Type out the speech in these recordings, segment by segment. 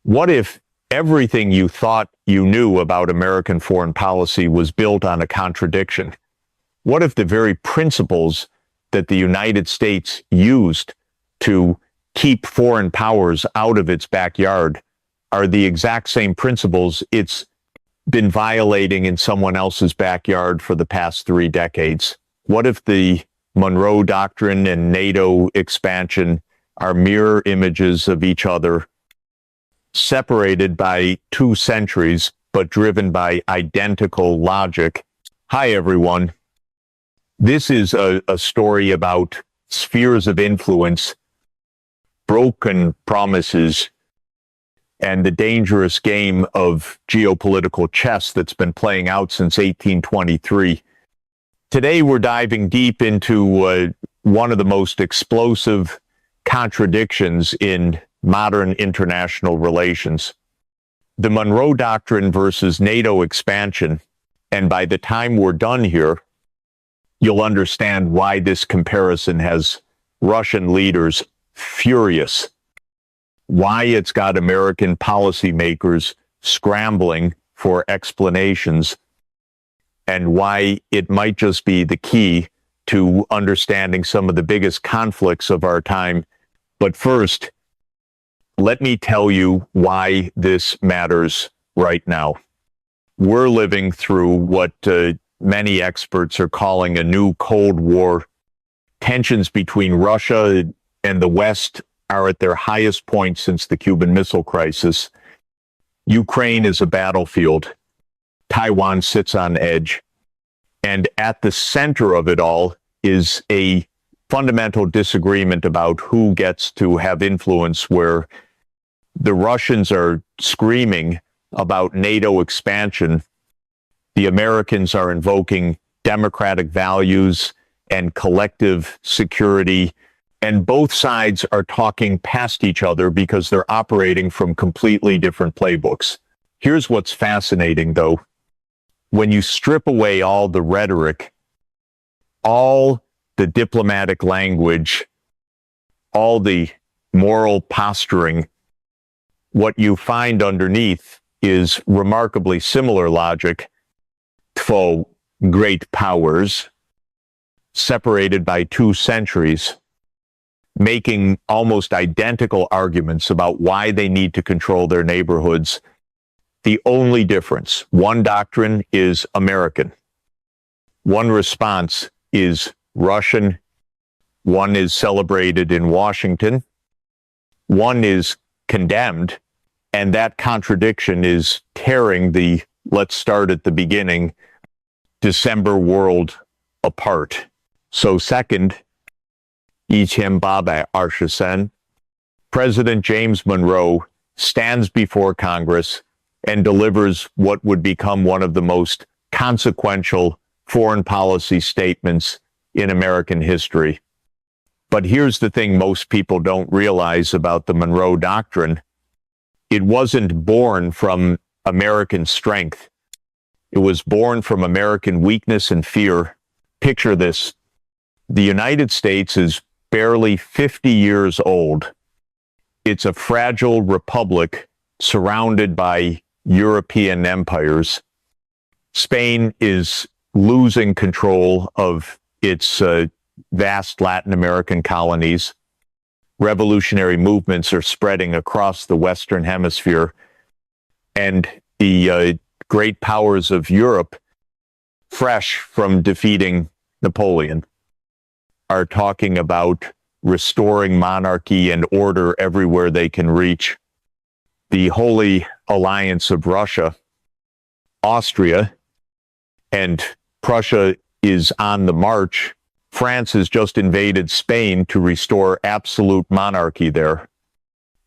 What if everything you thought you knew about American foreign policy was built on a contradiction? What if the very principles that the United States used to keep foreign powers out of its backyard are the exact same principles it's been violating in someone else's backyard for the past 3 decades? What if the Monroe Doctrine and NATO expansion are mirror images of each other, separated by 2 centuries, but driven by identical logic? Hi, everyone. This is a story about spheres of influence, broken promises, and the dangerous game of geopolitical chess that's been playing out since 1823. Today, we're diving deep into one of the most explosive contradictions in modern international relations. The Monroe Doctrine versus NATO expansion. And by the time we're done here, you'll understand why this comparison has Russian leaders furious, why it's got American policymakers scrambling for explanations, and why it might just be the key to understanding some of the biggest conflicts of our time. But first, let me tell you why this matters right now. We're living through what many experts are calling a new Cold War. Tensions between Russia and the West are at their highest point since the Cuban Missile Crisis. Ukraine is a battlefield. Taiwan sits on edge. And at the center of it all is a fundamental disagreement about who gets to have influence, where the Russians are screaming about NATO expansion. The Americans are invoking democratic values and collective security, and both sides are talking past each other because they're operating from completely different playbooks. Here's what's fascinating, though. When you strip away all the rhetoric, all the diplomatic language, all the moral posturing, what you find underneath is remarkably similar logic for great powers separated by 2 centuries, making almost identical arguments about why they need to control their neighborhoods. The only difference, one doctrine is American, one response is Russian, one is celebrated in Washington, one is condemned, and that contradiction is tearing the, let's start at the beginning, December world apart. So second, President James Monroe stands before Congress and delivers what would become one of the most consequential foreign policy statements in American history. But here's the thing most people don't realize about the Monroe Doctrine. It wasn't born from American strength. It was born from American weakness and fear. Picture this. The United States is barely 50 years old. It's a fragile republic surrounded by European empires. Spain is losing control of its vast Latin American colonies. Revolutionary movements are spreading across the Western Hemisphere. And the great powers of Europe, fresh from defeating Napoleon, are talking about restoring monarchy and order everywhere they can reach. The Holy Alliance of Russia, Austria, and Prussia is on the march. France has just invaded Spain to restore absolute monarchy there.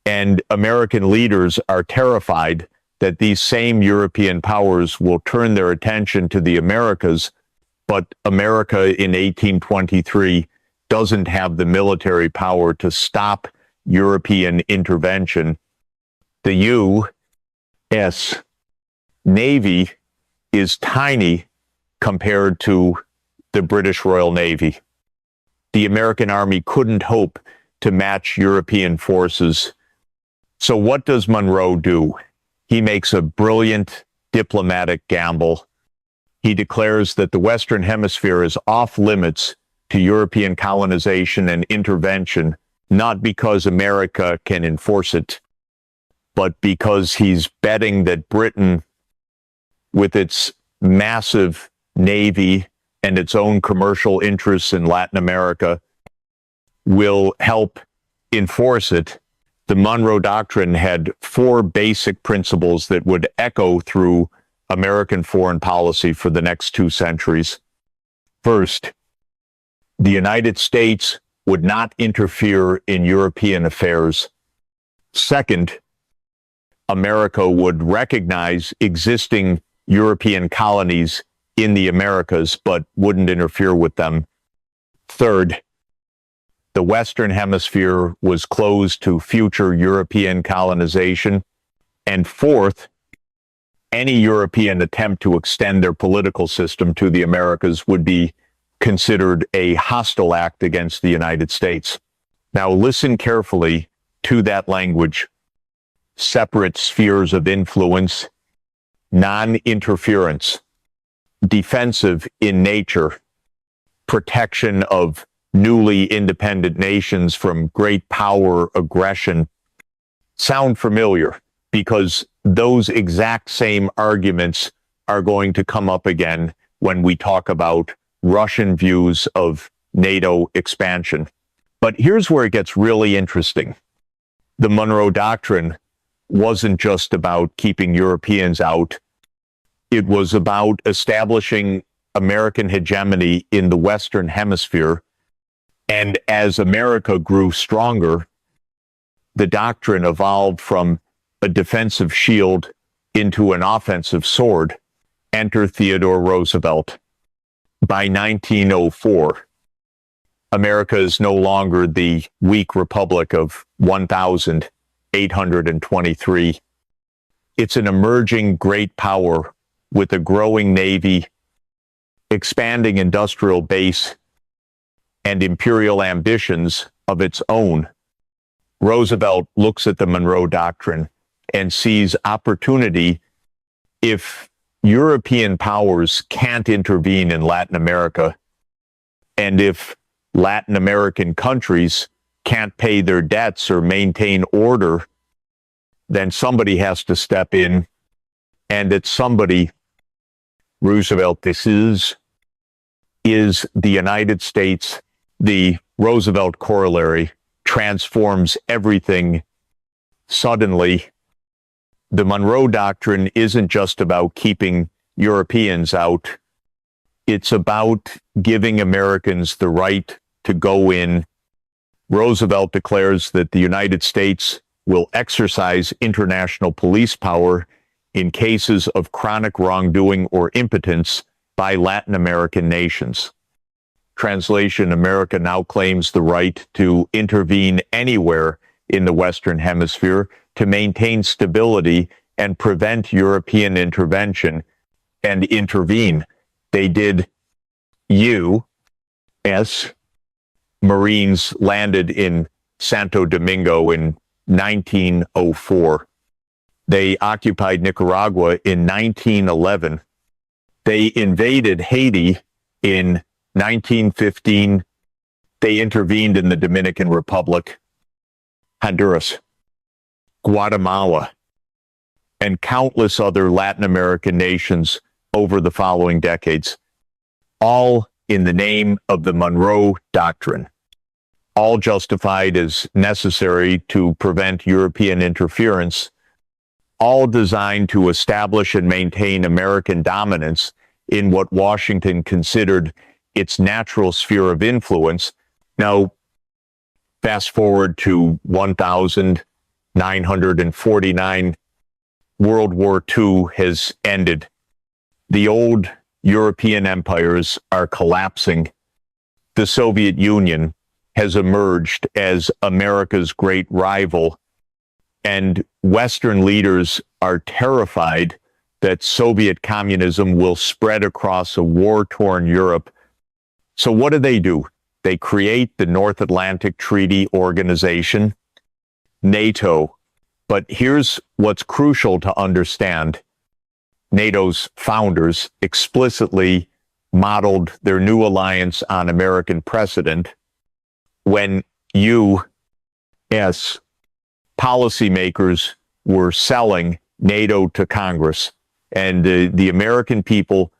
And American leaders are terrified that these same European powers will turn their attention to the Americas, but America in 1823 doesn't have the military power to stop European intervention. The U.S. Navy is tiny compared to the British Royal Navy. The American Army couldn't hope to match European forces. So what does Monroe do? He makes a brilliant diplomatic gamble. He declares that the Western Hemisphere is off limits to European colonization and intervention, not because America can enforce it, but because he's betting that Britain, with its massive navy and its own commercial interests in Latin America, will help enforce it. The Monroe Doctrine had four basic principles that would echo through American foreign policy for the next 2 centuries. First, the United States would not interfere in European affairs. Second, America would recognize existing European colonies in the Americas, but wouldn't interfere with them. Third, the Western Hemisphere was closed to future European colonization. And fourth, any European attempt to extend their political system to the Americas would be considered a hostile act against the United States. Now listen carefully to that language. Separate spheres of influence, non-interference, defensive in nature, protection of newly independent nations from great power aggression. Sound familiar? Because those exact same arguments are going to come up again when we talk about Russian views of NATO expansion. But here's where it gets really interesting. The Monroe Doctrine wasn't just about keeping Europeans out. It was about establishing American hegemony in the Western Hemisphere. And as America grew stronger, the doctrine evolved from a defensive shield into an offensive sword. Enter Theodore Roosevelt. By 1904, America is no longer the weak republic of 1,823. It's an emerging great power with a growing navy, expanding industrial base, and imperial ambitions of its own. Roosevelt looks at the Monroe Doctrine and sees opportunity. If European powers can't intervene in Latin America, and if Latin American countries can't pay their debts or maintain order, then somebody has to step in, and it's somebody, Roosevelt this is the United States. The Roosevelt corollary transforms everything suddenly. The Monroe Doctrine isn't just about keeping Europeans out. It's about giving Americans the right to go in. Roosevelt declares that the United States will exercise international police power in cases of chronic wrongdoing or impotence by Latin American nations. Translation: America now claims the right to intervene anywhere in the Western Hemisphere to maintain stability and prevent European intervention and intervene. They did. U.S. Marines landed in Santo Domingo in 1904. They occupied Nicaragua in 1911. They invaded Haiti in 1915. They intervened in the Dominican Republic, Honduras, Guatemala, and countless other Latin American nations over the following decades, all in the name of the Monroe Doctrine, all justified as necessary to prevent European interference, all designed to establish and maintain American dominance in what Washington considered its natural sphere of influence. Now, fast forward to 1949, World War II has ended. The old European empires are collapsing. The Soviet Union has emerged as America's great rival, and Western leaders are terrified that Soviet communism will spread across a war-torn Europe. So what do? They create the North Atlantic Treaty Organization, NATO, But here's what's crucial to understand. NATO's founders explicitly modeled their new alliance on American precedent when you, as policymakers, were selling NATO to Congress. And the American people,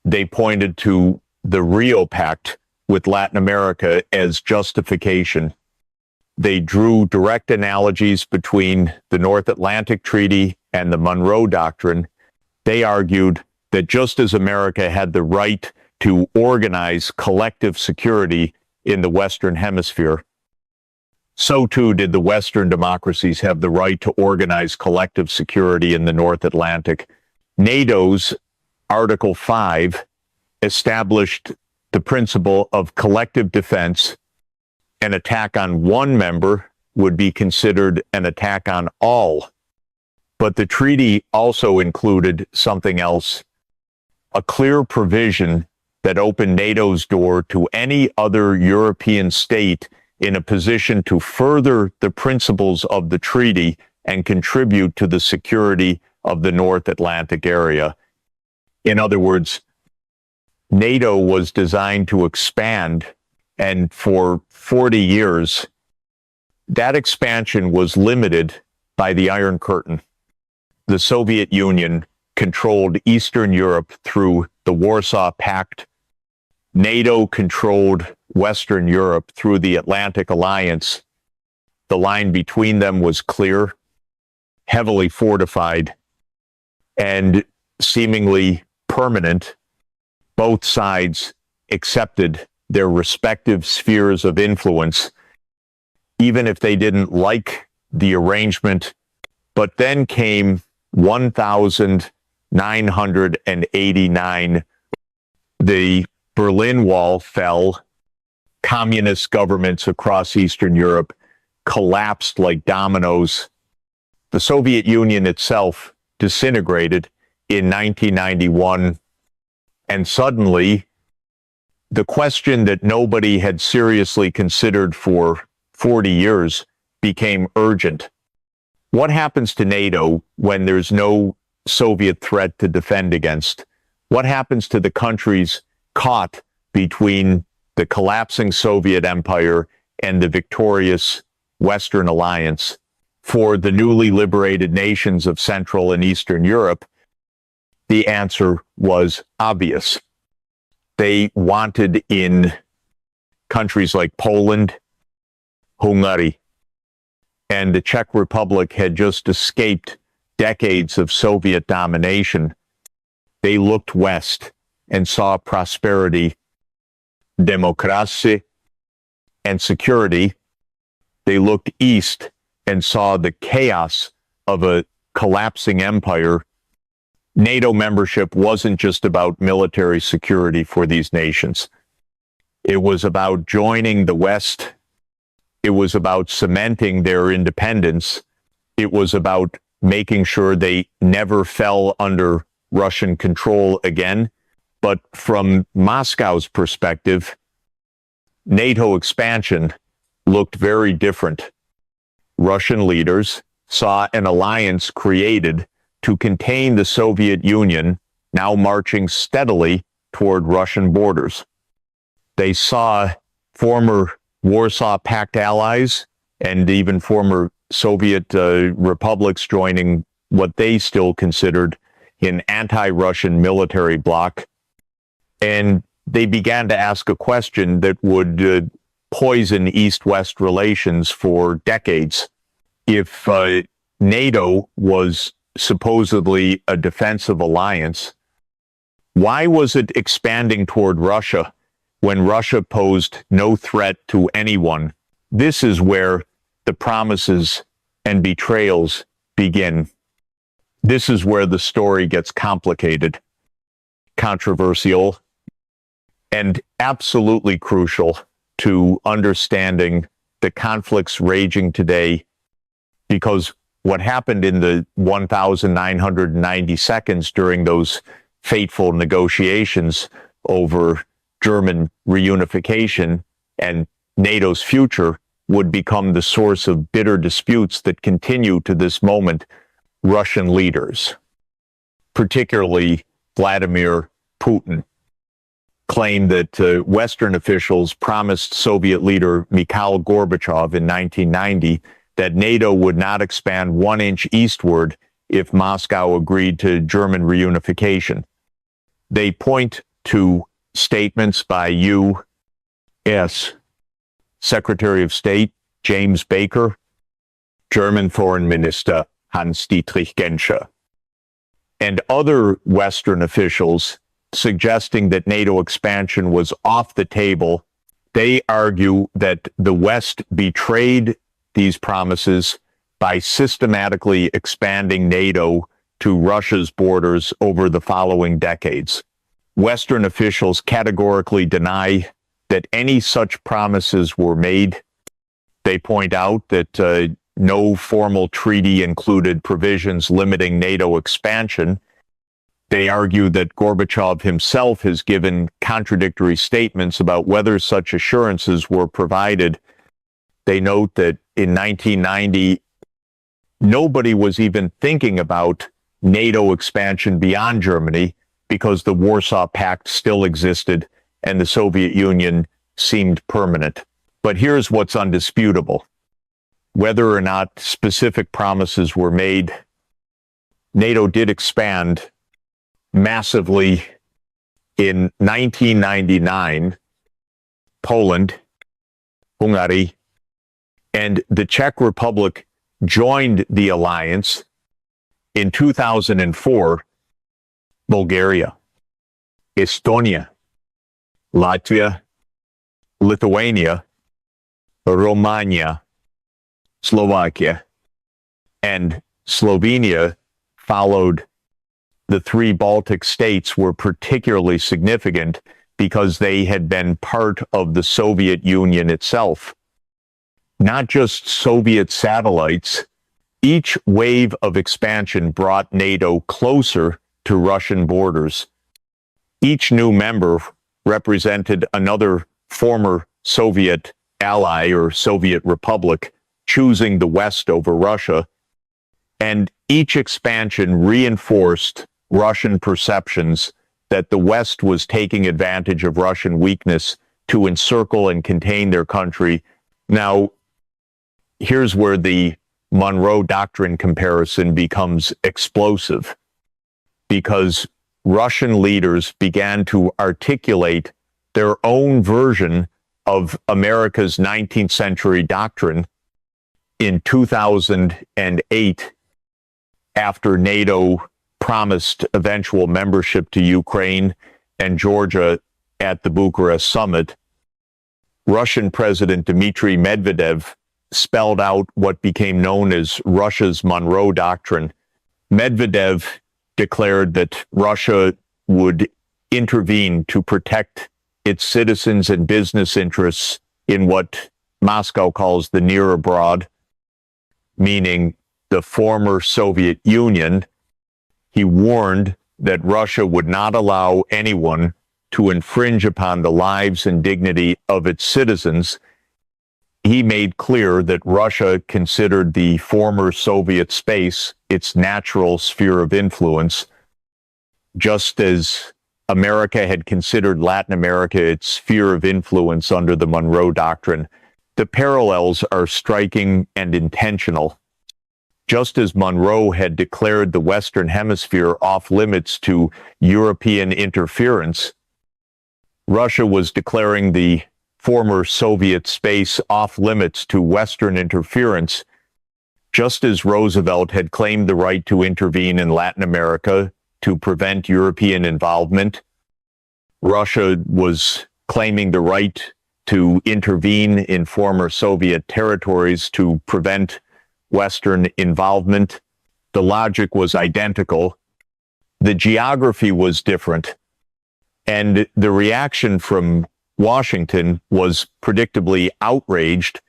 they pointed to the Rio Pact with Latin America as justification. They drew direct analogies between the North Atlantic Treaty and the Monroe Doctrine. They argued that just as America had the right to organize collective security in the Western Hemisphere, so too did the Western democracies have the right to organize collective security in the North Atlantic. NATO's Article 5 established the principle of collective defense. An attack on one member would be considered an attack on all. But the treaty also included something else, a clear provision that opened NATO's door to any other European state in a position to further the principles of the treaty and contribute to the security of the North Atlantic area. In other words, NATO was designed to expand, and for 40 years, that expansion was limited by the Iron Curtain. The Soviet Union controlled Eastern Europe through the Warsaw Pact. NATO controlled Western Europe through the Atlantic Alliance. The line between them was clear, heavily fortified, and seemingly permanent. Both sides accepted their respective spheres of influence, even if they didn't like the arrangement. But then came 1989. The Berlin Wall fell. Communist governments across Eastern Europe collapsed like dominoes. The Soviet Union itself disintegrated in 1991. And suddenly, the question that nobody had seriously considered for 40 years became urgent. What happens to NATO when there's no Soviet threat to defend against? What happens to the countries caught between the collapsing Soviet Empire and the victorious Western Alliance? For the newly liberated nations of Central and Eastern Europe, the answer was obvious. They wanted in countries like Poland, Hungary, and the Czech Republic had just escaped decades of Soviet domination. They looked west and saw prosperity, democracy, and security. They looked east and saw the chaos of a collapsing empire. NATO membership wasn't just about military security for these nations. It was about joining the West. It was about cementing their independence. It was about making sure they never fell under Russian control again. But from Moscow's perspective, NATO expansion looked very different. Russian leaders saw an alliance created to contain the Soviet Union, now marching steadily toward Russian borders. They saw former Warsaw Pact allies and even former Soviet republics joining what they still considered an anti-Russian military bloc. And they began to ask a question that would poison East-West relations for decades. If NATO was supposedly a defensive alliance, why was it expanding toward Russia when Russia posed no threat to anyone? This is where the promises and betrayals begin. This is where the story gets complicated, controversial, and absolutely crucial to understanding the conflicts raging today, because what happened in the 1,990 seconds during those fateful negotiations over German reunification and NATO's future would become the source of bitter disputes that continue to this moment. Russian leaders, particularly Vladimir Putin, claim that Western officials promised Soviet leader Mikhail Gorbachev in 1990 that NATO would not expand 1 inch eastward if Moscow agreed to German reunification. They point to statements by U.S. Secretary of State James Baker, German Foreign Minister Hans-Dietrich Genscher, and other Western officials suggesting that NATO expansion was off the table. They argue that the West betrayed these promises by systematically expanding NATO to Russia's borders over the following decades. Western officials categorically deny that any such promises were made. They point out that no formal treaty included provisions limiting NATO expansion. They argue that Gorbachev himself has given contradictory statements about whether such assurances were provided. They note that in 1990, nobody was even thinking about NATO expansion beyond Germany because the Warsaw Pact still existed and the Soviet Union seemed permanent. But here's what's undisputable. Whether or not specific promises were made, NATO did expand massively in 1999. Poland, Hungary, and the Czech Republic joined the alliance. In 2004, Bulgaria, Estonia, Latvia, Lithuania, Romania, Slovakia, and Slovenia followed. The 3 Baltic states were particularly significant because they had been part of the Soviet Union itself. Not just Soviet satellites, each wave of expansion brought NATO closer to Russian borders. Each new member represented another former Soviet ally or Soviet republic choosing the West over Russia, and each expansion reinforced Russian perceptions that the West was taking advantage of Russian weakness to encircle and contain their country. Now, here's where the Monroe Doctrine comparison becomes explosive, because Russian leaders began to articulate their own version of America's 19th century doctrine in 2008, after NATO promised eventual membership to Ukraine and Georgia at the Bucharest summit. Russian President Dmitry Medvedev spelled out what became known as Russia's Monroe Doctrine. Medvedev declared that Russia would intervene to protect its citizens and business interests in what Moscow calls the near abroad, meaning the former Soviet Union. He warned that Russia would not allow anyone to infringe upon the lives and dignity of its citizens. He made clear that Russia considered the former Soviet space its natural sphere of influence, just as America had considered Latin America its sphere of influence under the Monroe Doctrine. The parallels are striking and intentional. Just as Monroe had declared the Western Hemisphere off limits to European interference, Russia was declaring the former Soviet space off limits to Western interference, just as Roosevelt had claimed the right to intervene in Latin America to prevent European involvement. Russia was claiming the right to intervene in former Soviet territories to prevent Western involvement. The logic was identical. The geography was different. And the reaction from Washington was predictably outraged.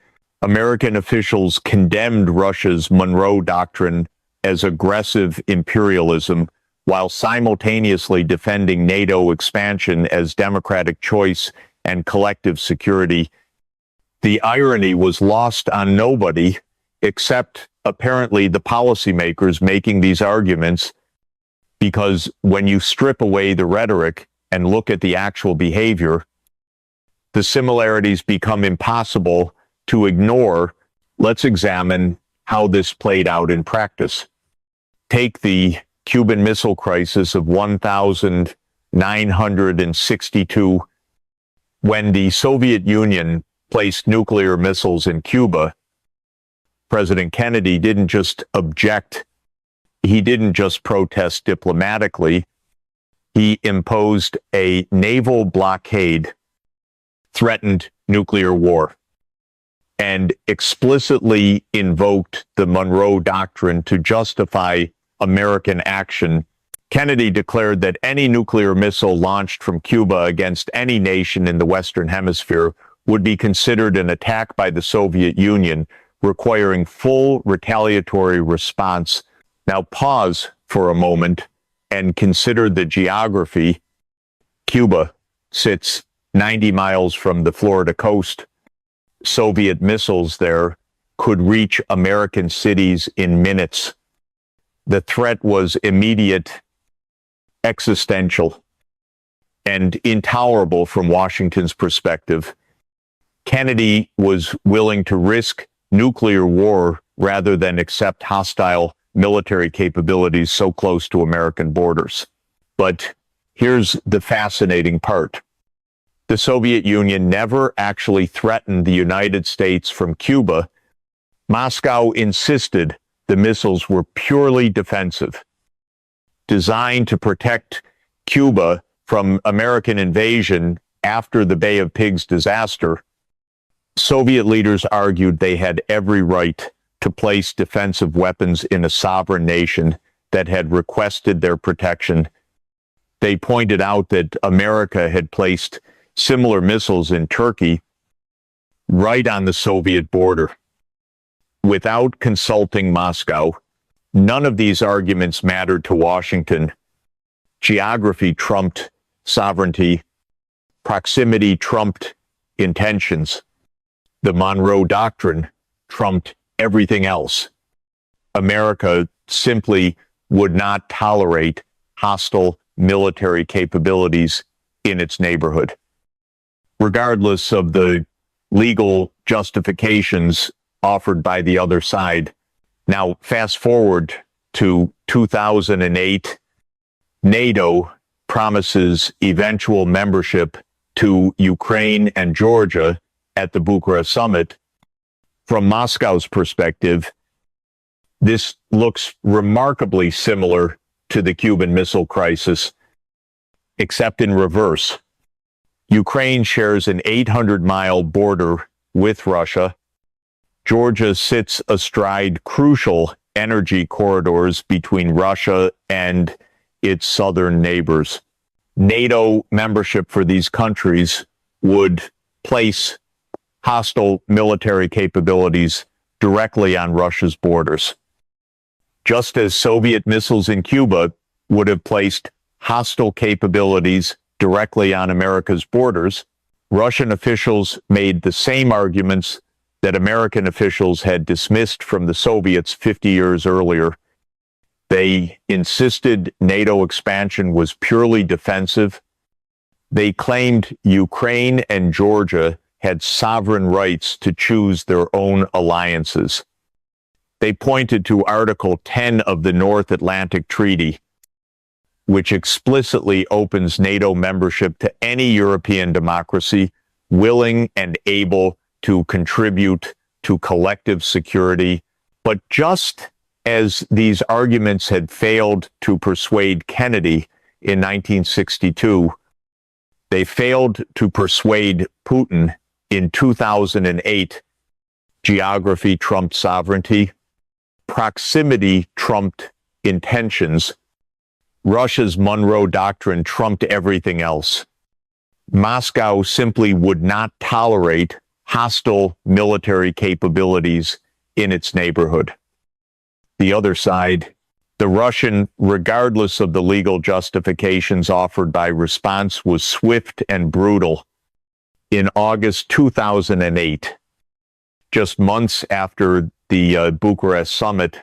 American officials condemned Russia's Monroe Doctrine as aggressive imperialism, while simultaneously defending NATO expansion as democratic choice and collective security. The irony was lost on nobody except apparently the policymakers making these arguments, because when you strip away the rhetoric and look at the actual behavior, the similarities become impossible to ignore. Let's examine how this played out in practice. Take the Cuban Missile Crisis of 1962. When the Soviet Union placed nuclear missiles in Cuba, President Kennedy didn't just object. He didn't just protest diplomatically. He imposed a naval blockade, threatened nuclear war, and explicitly invoked the Monroe Doctrine to justify American action. Kennedy declared that any nuclear missile launched from Cuba against any nation in the Western Hemisphere would be considered an attack by the Soviet Union, requiring full retaliatory response. Now pause for a moment and consider the geography. Cuba sits 90 miles from the Florida coast. Soviet missiles there could reach American cities in minutes. The threat was immediate, existential, and intolerable from Washington's perspective. Kennedy was willing to risk nuclear war rather than accept hostile military capabilities so close to American borders. But here's the fascinating part. The Soviet Union never actually threatened the United States from Cuba. Moscow insisted the missiles were purely defensive, designed to protect Cuba from American invasion after the Bay of Pigs disaster. Soviet leaders argued they had every right to place defensive weapons in a sovereign nation that had requested their protection. They pointed out that America had placed similar missiles in Turkey, right on the Soviet border. Without consulting Moscow, none of these arguments mattered to Washington. Geography trumped sovereignty. Proximity trumped intentions. The Monroe Doctrine trumped everything else. America simply would not tolerate hostile military capabilities in its neighborhood. Regardless of the legal justifications offered by the other side. Now, fast forward to 2008, NATO promises eventual membership to Ukraine and Georgia at the Bucharest summit. From Moscow's perspective, this looks remarkably similar to the Cuban Missile Crisis, except in reverse. Ukraine shares an 800-mile border with Russia. Georgia sits astride crucial energy corridors between Russia and its southern neighbors. NATO membership for these countries would place hostile military capabilities directly on Russia's borders. Just as Soviet missiles in Cuba would have placed hostile capabilities directly on America's borders, Russian officials made the same arguments that American officials had dismissed from the Soviets 50 years earlier. They insisted NATO expansion was purely defensive. They claimed Ukraine and Georgia had sovereign rights to choose their own alliances. They pointed to Article 10 of the North Atlantic Treaty, which explicitly opens NATO membership to any European democracy willing and able to contribute to collective security. But just as these arguments had failed to persuade Kennedy in 1962, they failed to persuade Putin in 2008. Geography trumped sovereignty. Proximity trumped intentions. Russia's Monroe Doctrine trumped everything else. Moscow simply would not tolerate hostile military capabilities in its neighborhood. The other side, the Russian, regardless of the legal justifications offered by response, was swift and brutal. In August 2008, just months after the Bucharest summit,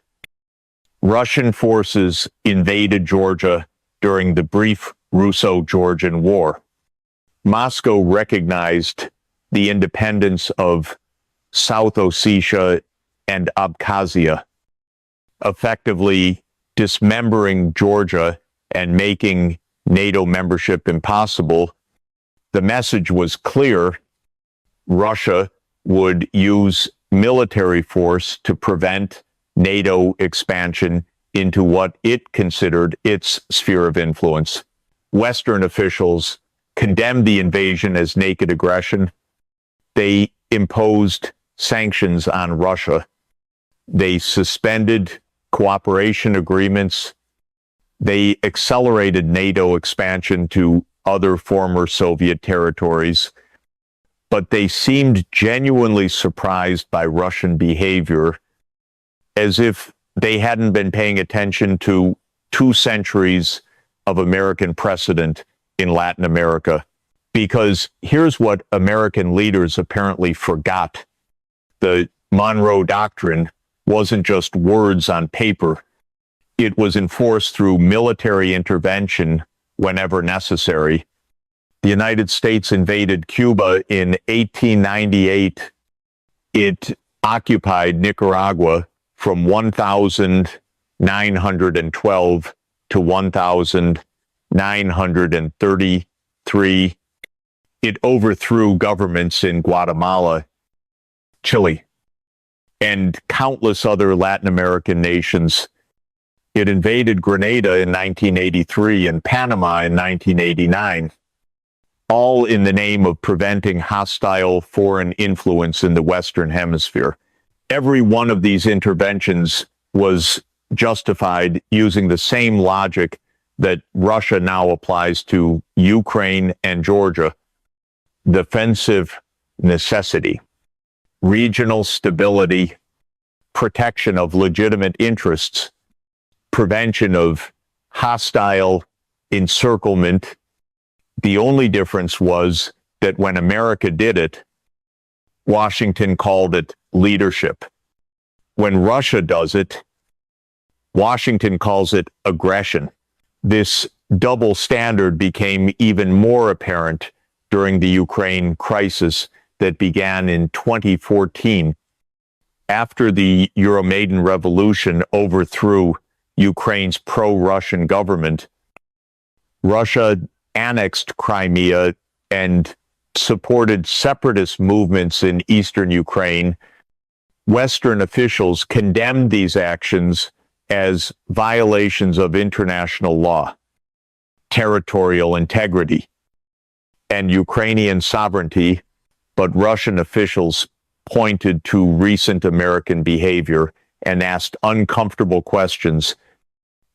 Russian forces invaded Georgia during the brief Russo-Georgian War. Moscow recognized the independence of South Ossetia and Abkhazia, effectively dismembering Georgia and making NATO membership impossible. The message was clear: Russia would use military force to prevent NATO expansion into what it considered its sphere of influence. Western officials condemned the invasion as naked aggression. They imposed sanctions on Russia. They suspended cooperation agreements. They accelerated NATO expansion to other former Soviet territories. But they seemed genuinely surprised by Russian behavior, as if they hadn't been paying attention to 2 centuries of American precedent in Latin America. Because here's what American leaders apparently forgot. The Monroe Doctrine wasn't just words on paper. It was enforced through military intervention whenever necessary. The United States invaded Cuba in 1898. It occupied Nicaragua from 1912 to 1933. It overthrew governments in Guatemala, Chile, and countless other Latin American nations. It invaded Grenada in 1983 and Panama in 1989, all in the name of preventing hostile foreign influence in the Western Hemisphere. Every one of these interventions was justified using the same logic that Russia now applies to Ukraine and Georgia: defensive necessity, regional stability, protection of legitimate interests, prevention of hostile encirclement. The only difference was that when America did it, Washington called it leadership. When Russia does it, Washington calls it aggression. This double standard became even more apparent during the Ukraine crisis that began in 2014. After the Euromaidan revolution overthrew Ukraine's pro-Russian government, Russia annexed Crimea and supported separatist movements in eastern Ukraine. Western officials condemned these actions as violations of international law, territorial integrity, and Ukrainian sovereignty, but Russian officials pointed to recent American behavior and asked uncomfortable questions.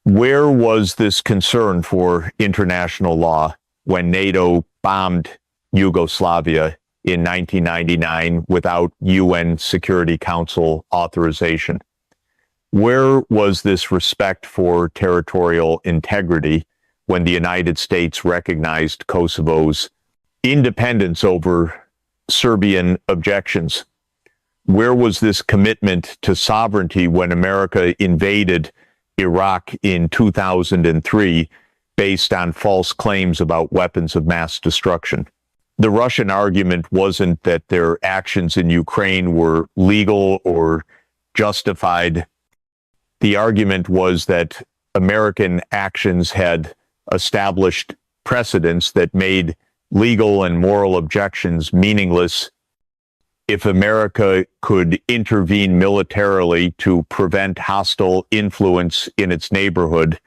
Where was this concern for international law when NATO bombed Yugoslavia in 1999 without UN Security Council authorization? Where was this respect for territorial integrity when the United States recognized Kosovo's independence over Serbian objections? Where was this commitment to sovereignty when America invaded Iraq in 2003 based on false claims about weapons of mass destruction? The Russian argument wasn't that their actions in Ukraine were legal or justified. The argument was that American actions had established precedents that made legal and moral objections meaningless. If America could intervene militarily to prevent hostile influence in its neighborhood,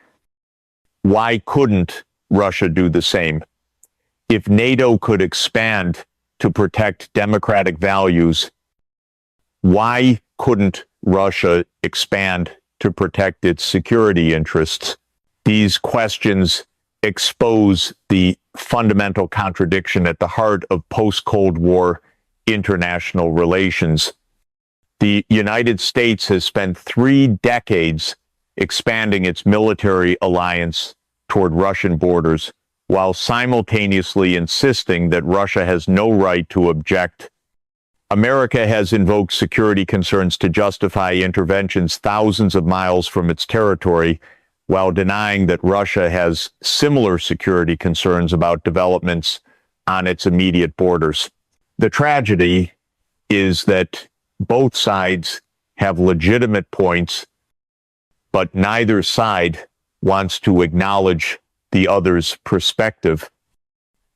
why couldn't Russia do the same? If NATO could expand to protect democratic values, why couldn't Russia expand to protect its security interests? These questions expose the fundamental contradiction at the heart of post-Cold War international relations. The United States has spent 3 decades expanding its military alliance toward Russian borders, while simultaneously insisting that Russia has no right to object. America has invoked security concerns to justify interventions thousands of miles from its territory, while denying that Russia has similar security concerns about developments on its immediate borders. The tragedy is that both sides have legitimate points, but neither side wants to acknowledge the other's perspective.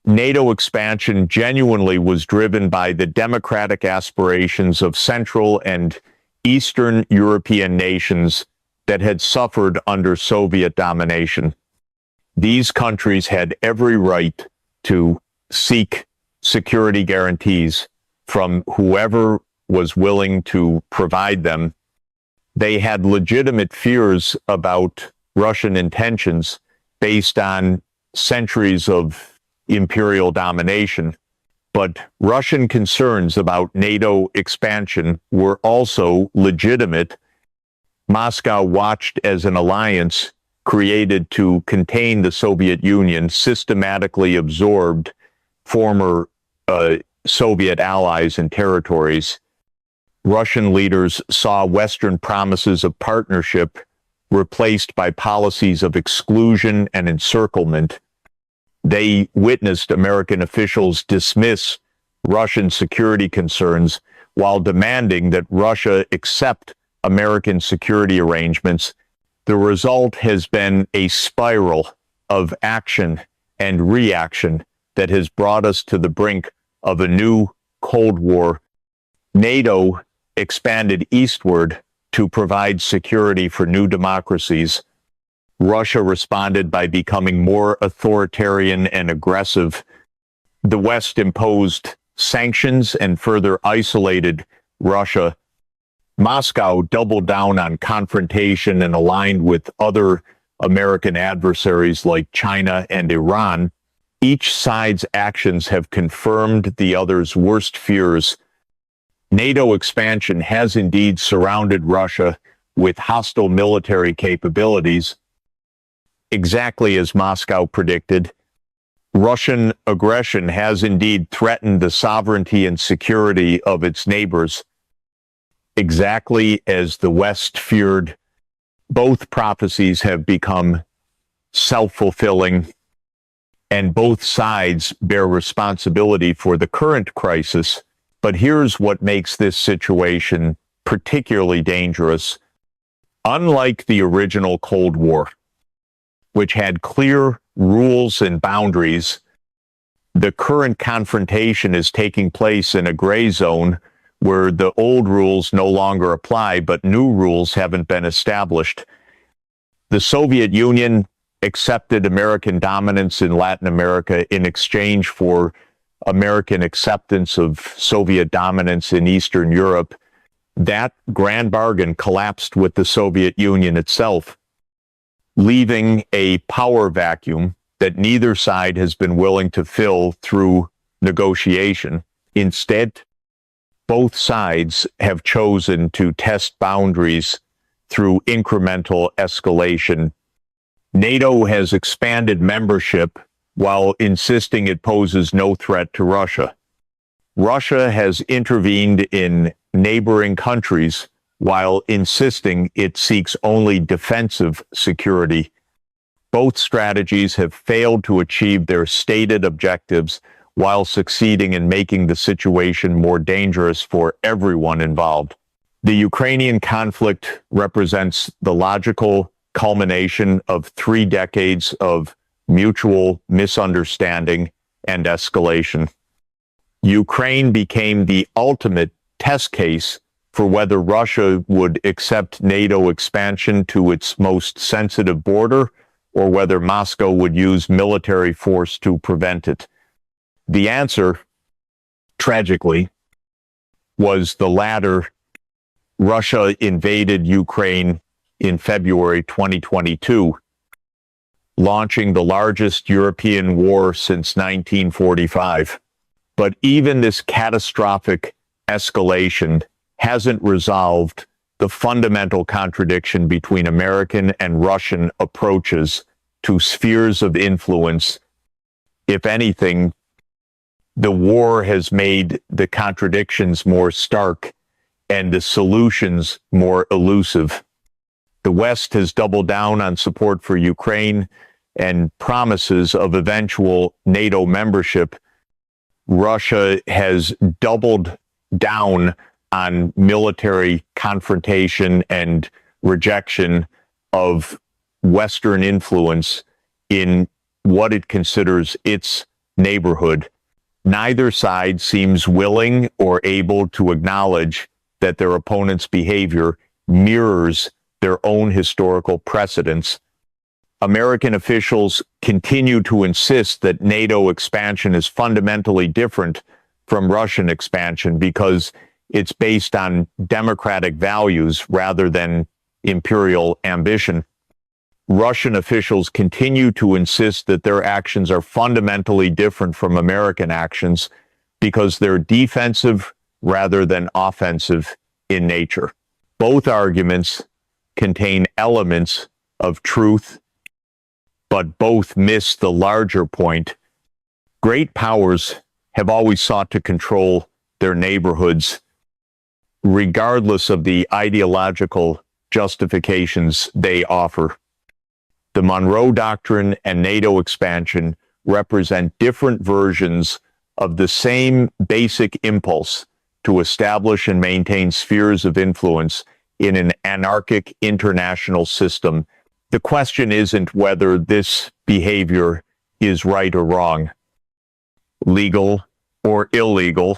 NATO expansion genuinely was driven by the democratic aspirations of Central and Eastern European nations that had suffered under Soviet domination. These countries had every right to seek security guarantees from whoever was willing to provide them. They had legitimate fears about Russian intentions based on centuries of imperial domination, but Russian concerns about NATO expansion were also legitimate. Moscow watched as an alliance created to contain the Soviet Union systematically absorbed former Soviet allies and territories. Russian leaders saw Western promises of partnership replaced by policies of exclusion and encirclement. They witnessed American officials dismiss Russian security concerns while demanding that Russia accept American security arrangements. The result has been a spiral of action and reaction that has brought us to the brink of a new Cold War. NATO expanded eastward to provide security for new democracies. Russia responded by becoming more authoritarian and aggressive. The West imposed sanctions and further isolated Russia. Moscow doubled down on confrontation and aligned with other American adversaries like China and Iran. Each side's actions have confirmed the other's worst fears. NATO expansion has indeed surrounded Russia with hostile military capabilities. Exactly as Moscow predicted, Russian aggression has indeed threatened the sovereignty and security of its neighbors. Exactly as the West feared, both prophecies have become self-fulfilling, and both sides bear responsibility for the current crisis. But here's what makes this situation particularly dangerous. Unlike the original Cold War, which had clear rules and boundaries, the current confrontation is taking place in a gray zone where the old rules no longer apply, but new rules haven't been established. The Soviet Union accepted American dominance in Latin America in exchange for American acceptance of Soviet dominance in Eastern Europe. That grand bargain collapsed with the Soviet Union itself, leaving a power vacuum that neither side has been willing to fill through negotiation. Instead, both sides have chosen to test boundaries through incremental escalation. NATO has expanded membership while insisting it poses no threat to Russia. Russia has intervened in neighboring countries while insisting it seeks only defensive security. Both strategies have failed to achieve their stated objectives while succeeding in making the situation more dangerous for everyone involved. The Ukrainian conflict represents the logical culmination of 3 decades of mutual misunderstanding and escalation. Ukraine became the ultimate test case for whether Russia would accept NATO expansion to its most sensitive border or whether Moscow would use military force to prevent it. The answer, tragically, was the latter. Russia invaded Ukraine in February 2022, launching the largest European war since 1945. But even this catastrophic escalation hasn't resolved the fundamental contradiction between American and Russian approaches to spheres of influence. If anything, The war has made the contradictions more stark and the solutions more elusive. The West has doubled down on support for Ukraine and promises of eventual NATO membership. Russia has doubled down on military confrontation and rejection of Western influence in what it considers its neighborhood. Neither side seems willing or able to acknowledge that their opponent's behavior mirrors their own historical precedents. American officials continue to insist that NATO expansion is fundamentally different from Russian expansion because it's based on democratic values rather than imperial ambition. Russian officials continue to insist that their actions are fundamentally different from American actions because they're defensive rather than offensive in nature. Both arguments contain elements of truth, but both miss the larger point. Great powers have always sought to control their neighborhoods, regardless of the ideological justifications they offer. The Monroe Doctrine and NATO expansion represent different versions of the same basic impulse to establish and maintain spheres of influence in an anarchic international system. The question isn't whether this behavior is right or wrong, legal or illegal,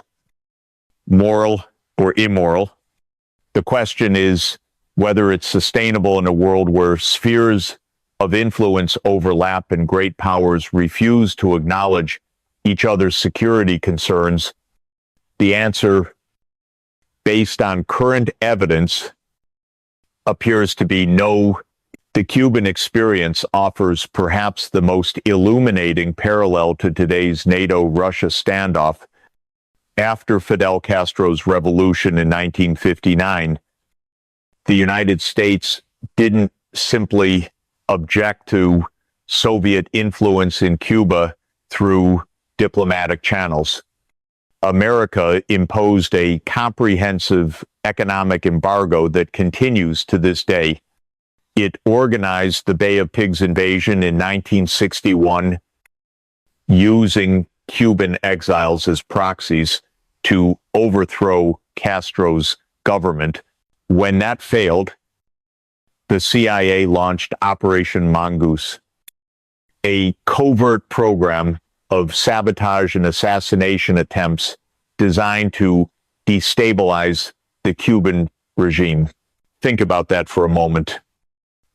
moral or immoral. The question is whether it's sustainable in a world where spheres of influence overlap and great powers refuse to acknowledge each other's security concerns. The answer, based on current evidence, appears to be no. The Cuban experience offers perhaps the most illuminating parallel to today's NATO-Russia standoff. After Fidel Castro's revolution in 1959, the United States didn't simply object to Soviet influence in Cuba through diplomatic channels. America imposed a comprehensive economic embargo that continues to this day. It organized the Bay of Pigs invasion in 1961, using Cuban exiles as proxies to overthrow Castro's government. When that failed, the CIA launched Operation Mongoose, a covert program of sabotage and assassination attempts designed to destabilize the Cuban regime. Think about that for a moment.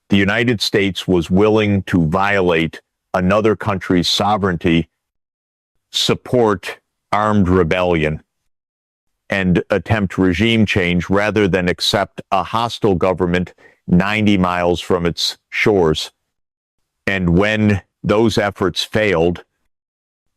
The United States was willing to violate another country's sovereignty, support armed rebellion, and attempt regime change rather than accept a hostile government 90 miles from its shores. And when those efforts failed,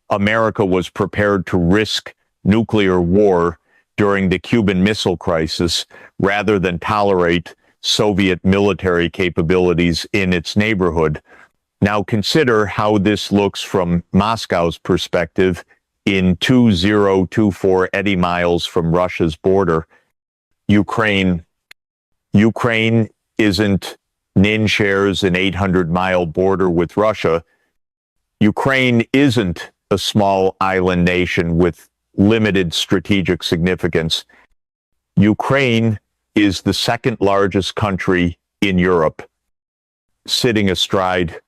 America was prepared to risk nuclear war during the Cuban Missile Crisis rather than tolerate Soviet military capabilities in its neighborhood. Now consider how this looks from Moscow's perspective in 2024 eddy miles from Russia's border. Ukraine isn't Nin shares an 800-mile border with Russia. Ukraine isn't a small island nation with limited strategic significance. Ukraine is the second largest country in Europe, sitting astride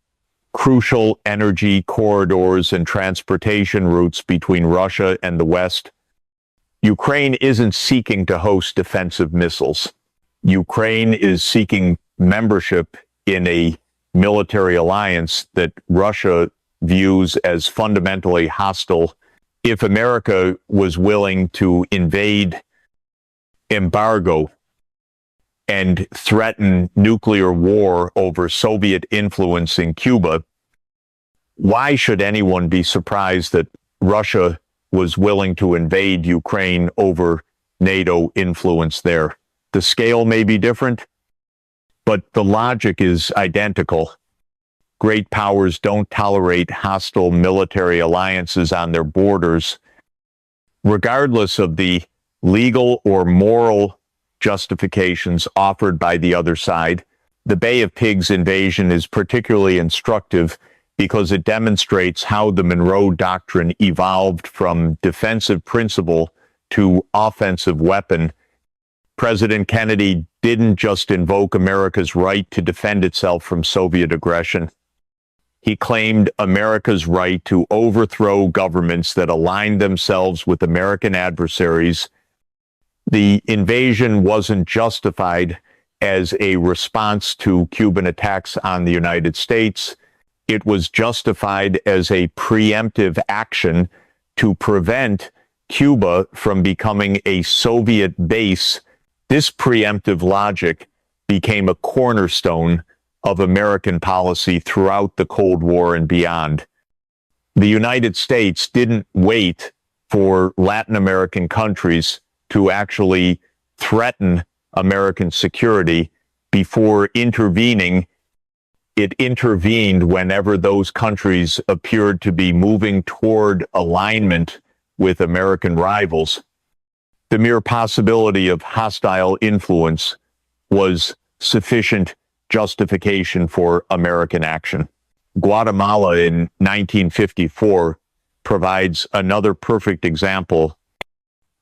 crucial energy corridors and transportation routes between Russia and the West. Ukraine isn't seeking to host defensive missiles. Ukraine is seeking membership in a military alliance that Russia views as fundamentally hostile. If America was willing to invade, embargo, and threaten nuclear war over Soviet influence in Cuba, why should anyone be surprised that Russia was willing to invade Ukraine over NATO influence there? The scale may be different, but the logic is identical. Great powers don't tolerate hostile military alliances on their borders Regardless of the legal or moral justifications offered by the other side, the Bay of Pigs invasion is particularly instructive because it demonstrates how the Monroe Doctrine evolved from defensive principle to offensive weapon. President Kennedy didn't just invoke America's right to defend itself from Soviet aggression. He claimed America's right to overthrow governments that aligned themselves with American adversaries. The invasion wasn't justified as a response to Cuban attacks on the United States. It was justified as a preemptive action to prevent Cuba from becoming a Soviet base. This preemptive logic became a cornerstone of American policy throughout the Cold War and beyond. The United States didn't wait for Latin American countries to actually threaten American security before intervening. It intervened whenever those countries appeared to be moving toward alignment with American rivals. The mere possibility of hostile influence was sufficient justification for American action. Guatemala in 1954 provides another perfect example.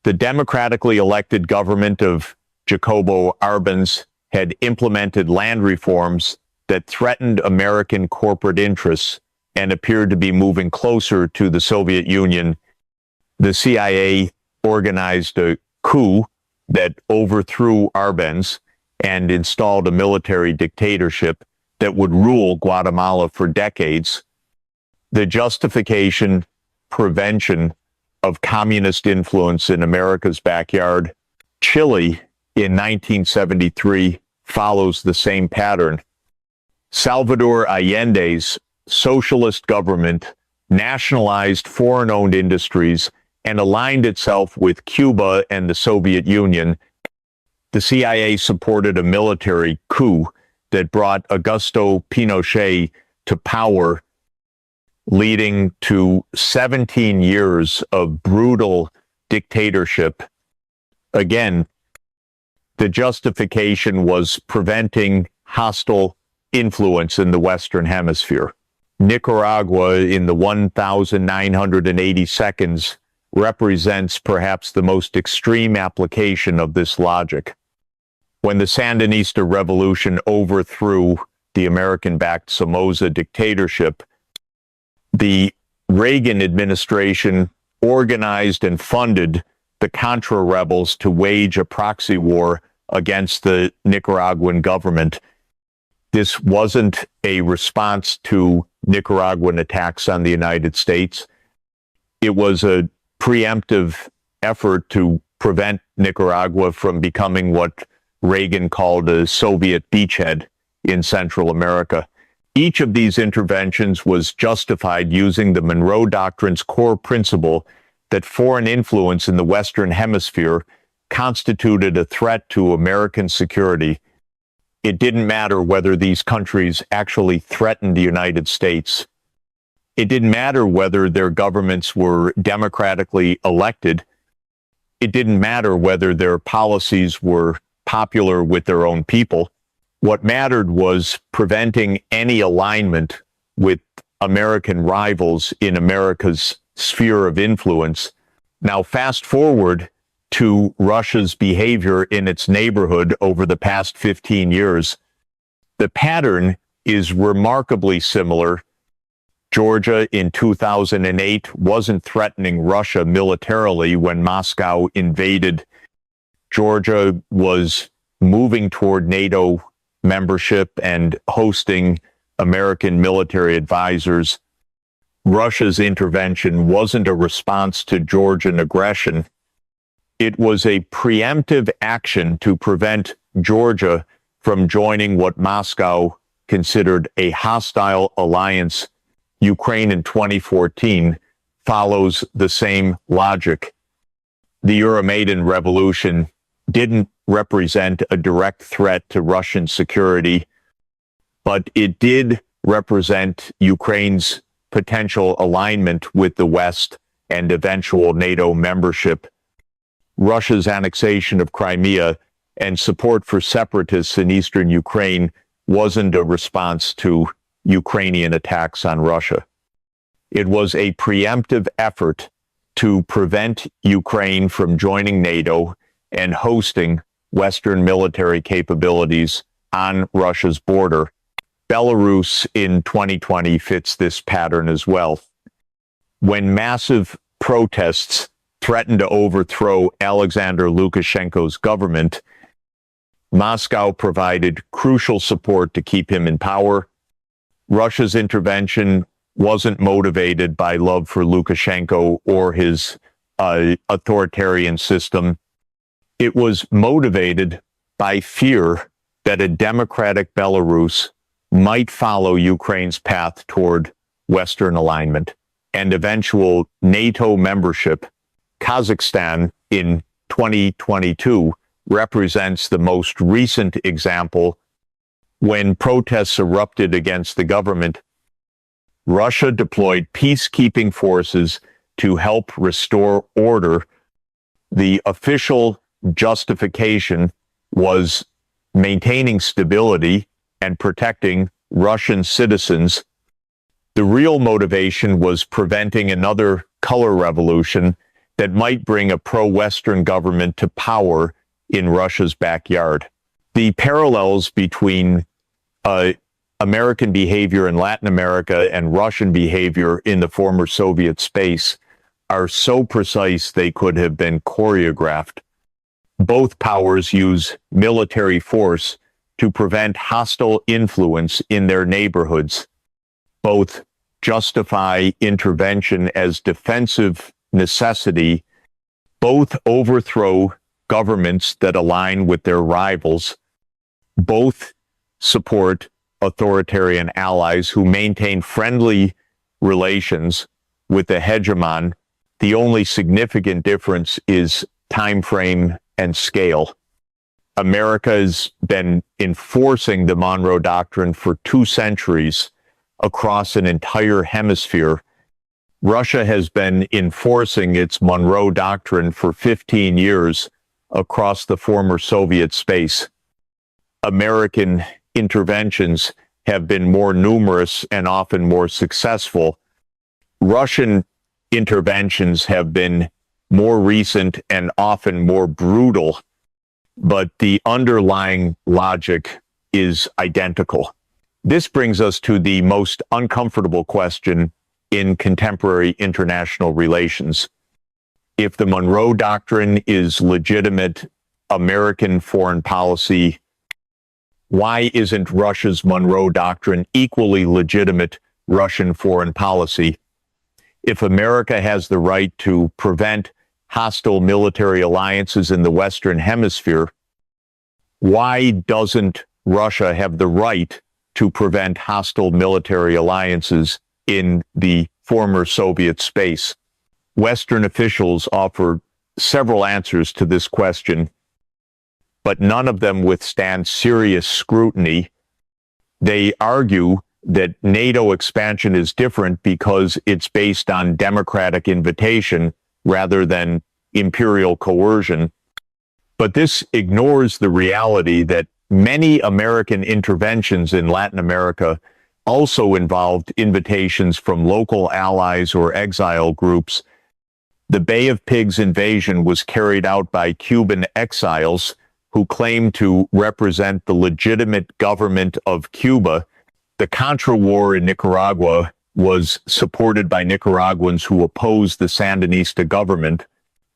The democratically elected government of Jacobo Arbenz had implemented land reforms that threatened American corporate interests and appeared to be moving closer to the Soviet Union. The CIA organized a coup that overthrew Arbenz and installed a military dictatorship that would rule Guatemala for decades. The justification, prevention of communist influence in America's backyard. Chile in 1973 follows the same pattern. Salvador Allende's socialist government nationalized foreign-owned industries and aligned itself with Cuba and the Soviet Union. The CIA supported a military coup that brought Augusto Pinochet to power, leading to 17 years of brutal dictatorship. Again, the justification was preventing hostile influence in the Western Hemisphere. Nicaragua, in the 1,980 seconds, represents perhaps the most extreme application of this logic. When the Sandinista revolution overthrew the American-backed Somoza dictatorship, the Reagan administration organized and funded the Contra rebels to wage a proxy war against the Nicaraguan government. This wasn't a response to Nicaraguan attacks on the United States. It was a preemptive effort to prevent Nicaragua from becoming what Reagan called a Soviet beachhead in Central America. Each of these interventions was justified using the Monroe Doctrine's core principle that foreign influence in the Western Hemisphere constituted a threat to American security. It didn't matter whether these countries actually threatened the United States. It didn't matter whether their governments were democratically elected. It didn't matter whether their policies were popular with their own people. What mattered was preventing any alignment with American rivals in America's sphere of influence. Now, fast forward to Russia's behavior in its neighborhood over the past 15 years. The pattern is remarkably similar. Georgia in 2008 wasn't threatening Russia militarily when Moscow invaded. Georgia was moving toward NATO membership and hosting American military advisors. Russia's intervention wasn't a response to Georgian aggression. It was a preemptive action to prevent Georgia from joining what Moscow considered a hostile alliance. Ukraine in 2014 follows the same logic. The Euromaidan revolution didn't represent a direct threat to Russian security, but it did represent Ukraine's potential alignment with the West and eventual NATO membership, Russia's annexation of Crimea, and support for separatists in eastern Ukraine wasn't a response to Ukrainian attacks on Russia. It was a preemptive effort to prevent Ukraine from joining NATO and hosting Western military capabilities on Russia's border. Belarus in 2020 fits this pattern as well. When massive protests threatened to overthrow Alexander Lukashenko's government, Moscow provided crucial support to keep him in power. Russia's intervention wasn't motivated by love for Lukashenko or his authoritarian system. It was motivated by fear that a democratic Belarus might follow Ukraine's path toward Western alignment and eventual NATO membership. Kazakhstan in 2022 represents the most recent example. When protests erupted against the government, Russia deployed peacekeeping forces to help restore order. The official justification was maintaining stability and protecting Russian citizens. The real motivation was preventing another color revolution that might bring a pro-Western government to power in Russia's backyard. The parallels between American behavior in Latin America and Russian behavior in the former Soviet space are so precise they could have been choreographed. Both powers use military force to prevent hostile influence in their neighborhoods. Both justify intervention as defensive necessity. Both overthrow governments that align with their rivals. Both support authoritarian allies who maintain friendly relations with the hegemon. The only significant difference is time frame and scale. America has been enforcing the Monroe Doctrine for 2 centuries across an entire hemisphere. Russia has been enforcing its Monroe Doctrine for 15 years across the former Soviet space. American interventions have been more numerous and often more successful. Russian interventions have been more recent and often more brutal, but the underlying logic is identical. This brings us to the most uncomfortable question in contemporary international relations. If the Monroe Doctrine is legitimate American foreign policy, why isn't Russia's Monroe Doctrine equally legitimate Russian foreign policy? If America has the right to prevent hostile military alliances in the Western Hemisphere, why doesn't Russia have the right to prevent hostile military alliances in the former Soviet space? Western officials offer several answers to this question, but none of them withstand serious scrutiny. They argue that NATO expansion is different because it's based on democratic invitation rather than imperial coercion. But this ignores the reality that many American interventions in Latin America also involved invitations from local allies or exile groups. The Bay of Pigs invasion was carried out by Cuban exiles who claimed to represent the legitimate government of Cuba. The Contra War in Nicaragua was supported by Nicaraguans who opposed the Sandinista government.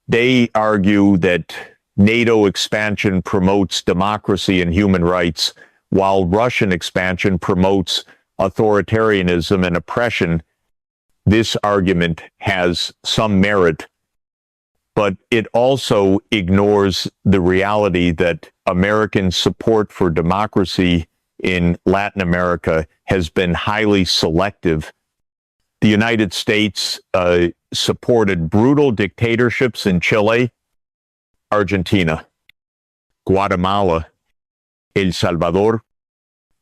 They argue that NATO expansion promotes democracy and human rights, while Russian expansion promotes authoritarianism and oppression. This argument has some merit, but it also ignores the reality that American support for democracy in Latin America has been highly selective. The United States supported brutal dictatorships in Chile, Argentina, Guatemala, El Salvador,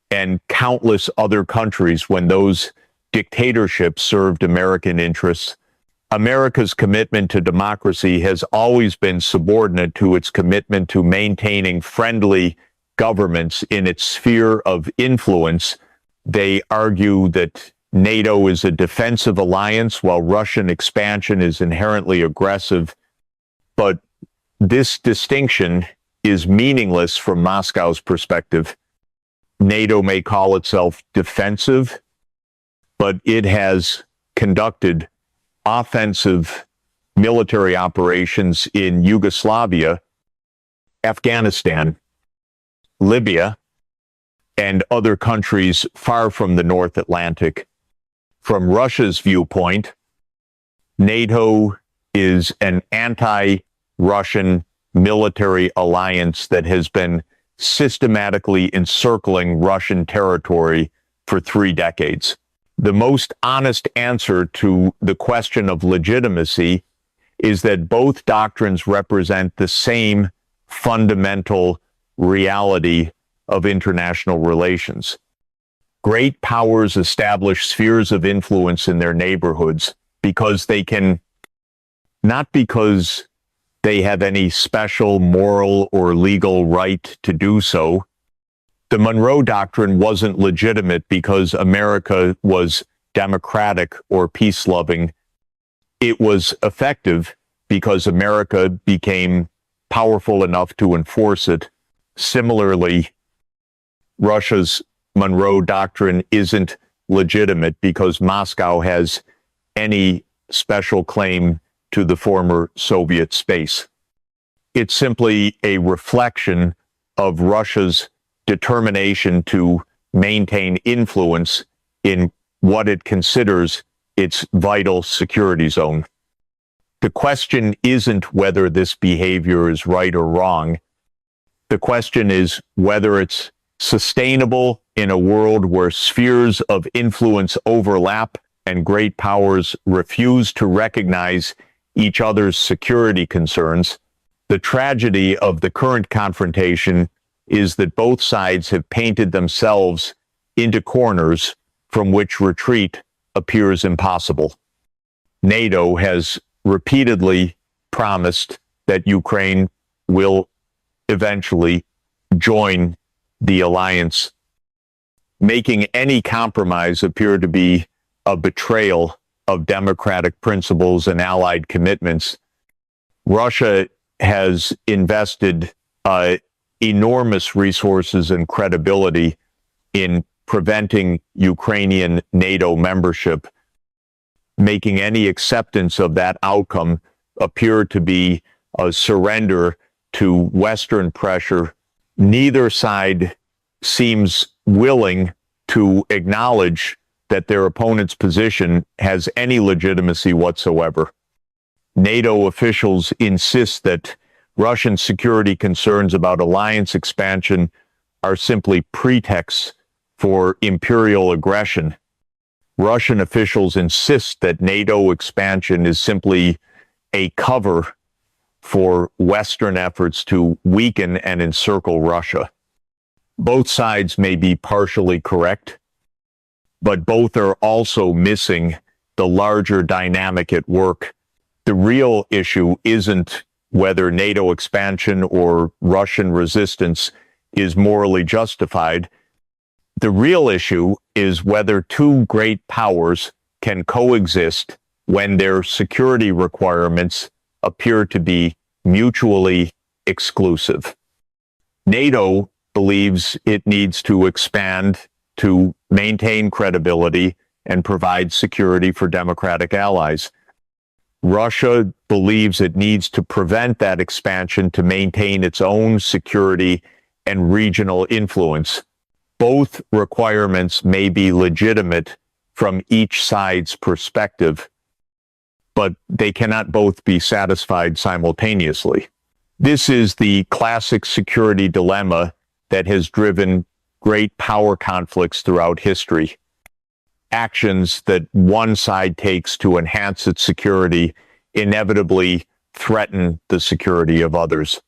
and countless other countries when those dictatorships served American interests. America's commitment to democracy has always been subordinate to its commitment to maintaining friendly governments in its sphere of influence. They argue that NATO is a defensive alliance, while Russian expansion is inherently aggressive. But this distinction is meaningless from Moscow's perspective. NATO may call itself defensive, but it has conducted offensive military operations in Yugoslavia, Afghanistan, Libya, and other countries far from the North Atlantic. From Russia's viewpoint, NATO is an anti-Russian military alliance that has been systematically encircling Russian territory for 3 decades. The most honest answer to the question of legitimacy is that both doctrines represent the same fundamental reality of international relations. Great powers establish spheres of influence in their neighborhoods because they can, not because they have any special moral or legal right to do so. The Monroe Doctrine wasn't legitimate because America was democratic or peace-loving. It was effective because America became powerful enough to enforce it. Similarly, Russia's Monroe Doctrine isn't legitimate because Moscow has any special claim to the former Soviet space. It's simply a reflection of Russia's determination to maintain influence in what it considers its vital security zone. The question isn't whether this behavior is right or wrong. The question is whether it's sustainable in a world where spheres of influence overlap and great powers refuse to recognize each other's security concerns. The tragedy of the current confrontation is that both sides have painted themselves into corners from which retreat appears impossible. NATO has repeatedly promised that Ukraine will eventually join the alliance, making any compromise appear to be a betrayal of democratic principles and allied commitments. Russia has invested enormous resources and credibility in preventing Ukrainian NATO membership, making any acceptance of that outcome appear to be a surrender to Western pressure. Neither side seems willing to acknowledge that their opponent's position has any legitimacy whatsoever. NATO officials insist that Russian security concerns about alliance expansion are simply pretexts for imperial aggression. Russian officials insist that NATO expansion is simply a cover for Western efforts to weaken and encircle Russia. Both sides may be partially correct, but both are also missing the larger dynamic at work. The real issue isn't whether NATO expansion or Russian resistance is morally justified. The real issue is whether two great powers can coexist when their security requirements appear to be mutually exclusive. NATO believes it needs to expand to maintain credibility and provide security for democratic allies. Russia believes it needs to prevent that expansion to maintain its own security and regional influence. Both requirements may be legitimate from each side's perspective, but they cannot both be satisfied simultaneously. This is the classic security dilemma that has driven great power conflicts throughout history. Actions that one side takes to enhance its security inevitably threaten the security of others,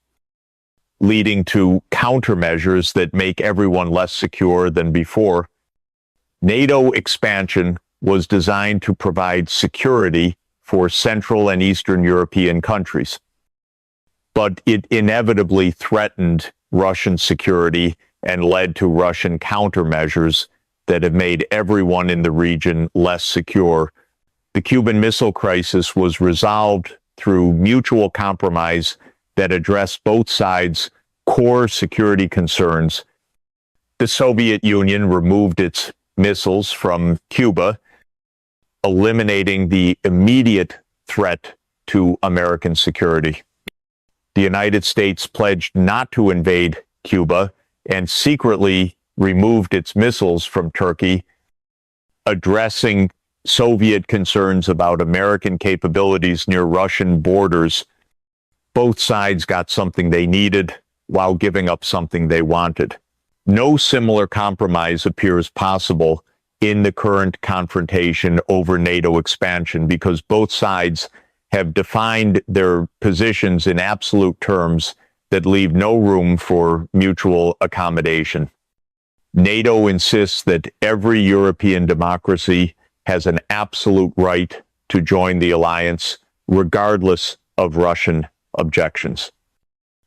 leading to countermeasures that make everyone less secure than before. NATO expansion was designed to provide security for Central and Eastern European countries. But it inevitably threatened Russian security and led to Russian countermeasures that have made everyone in the region less secure. The Cuban Missile Crisis was resolved through mutual compromise that addressed both sides' core security concerns. The Soviet Union removed its missiles from Cuba, eliminating the immediate threat to American security. The United States pledged not to invade Cuba and secretly removed its missiles from Turkey, addressing Soviet concerns about American capabilities near Russian borders. Both sides got something they needed while giving up something they wanted. No similar compromise appears possible in the current confrontation over NATO expansion because both sides have defined their positions in absolute terms that leave no room for mutual accommodation. NATO insists that every European democracy has an absolute right to join the alliance, regardless of Russian objections.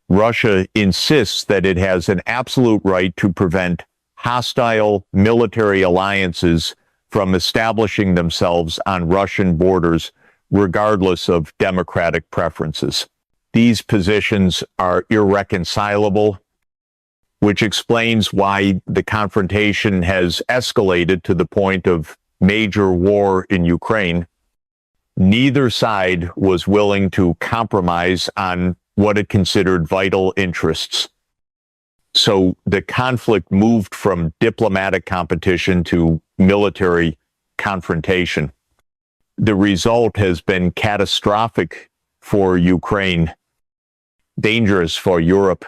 Russia insists that it has an absolute right to prevent hostile military alliances from establishing themselves on Russian borders, regardless of democratic preferences. These positions are irreconcilable, which explains why the confrontation has escalated to the point of major war in Ukraine. Neither side was willing to compromise on what it considered vital interests. So the conflict moved from diplomatic competition to military confrontation. The result has been catastrophic for Ukraine, dangerous for Europe,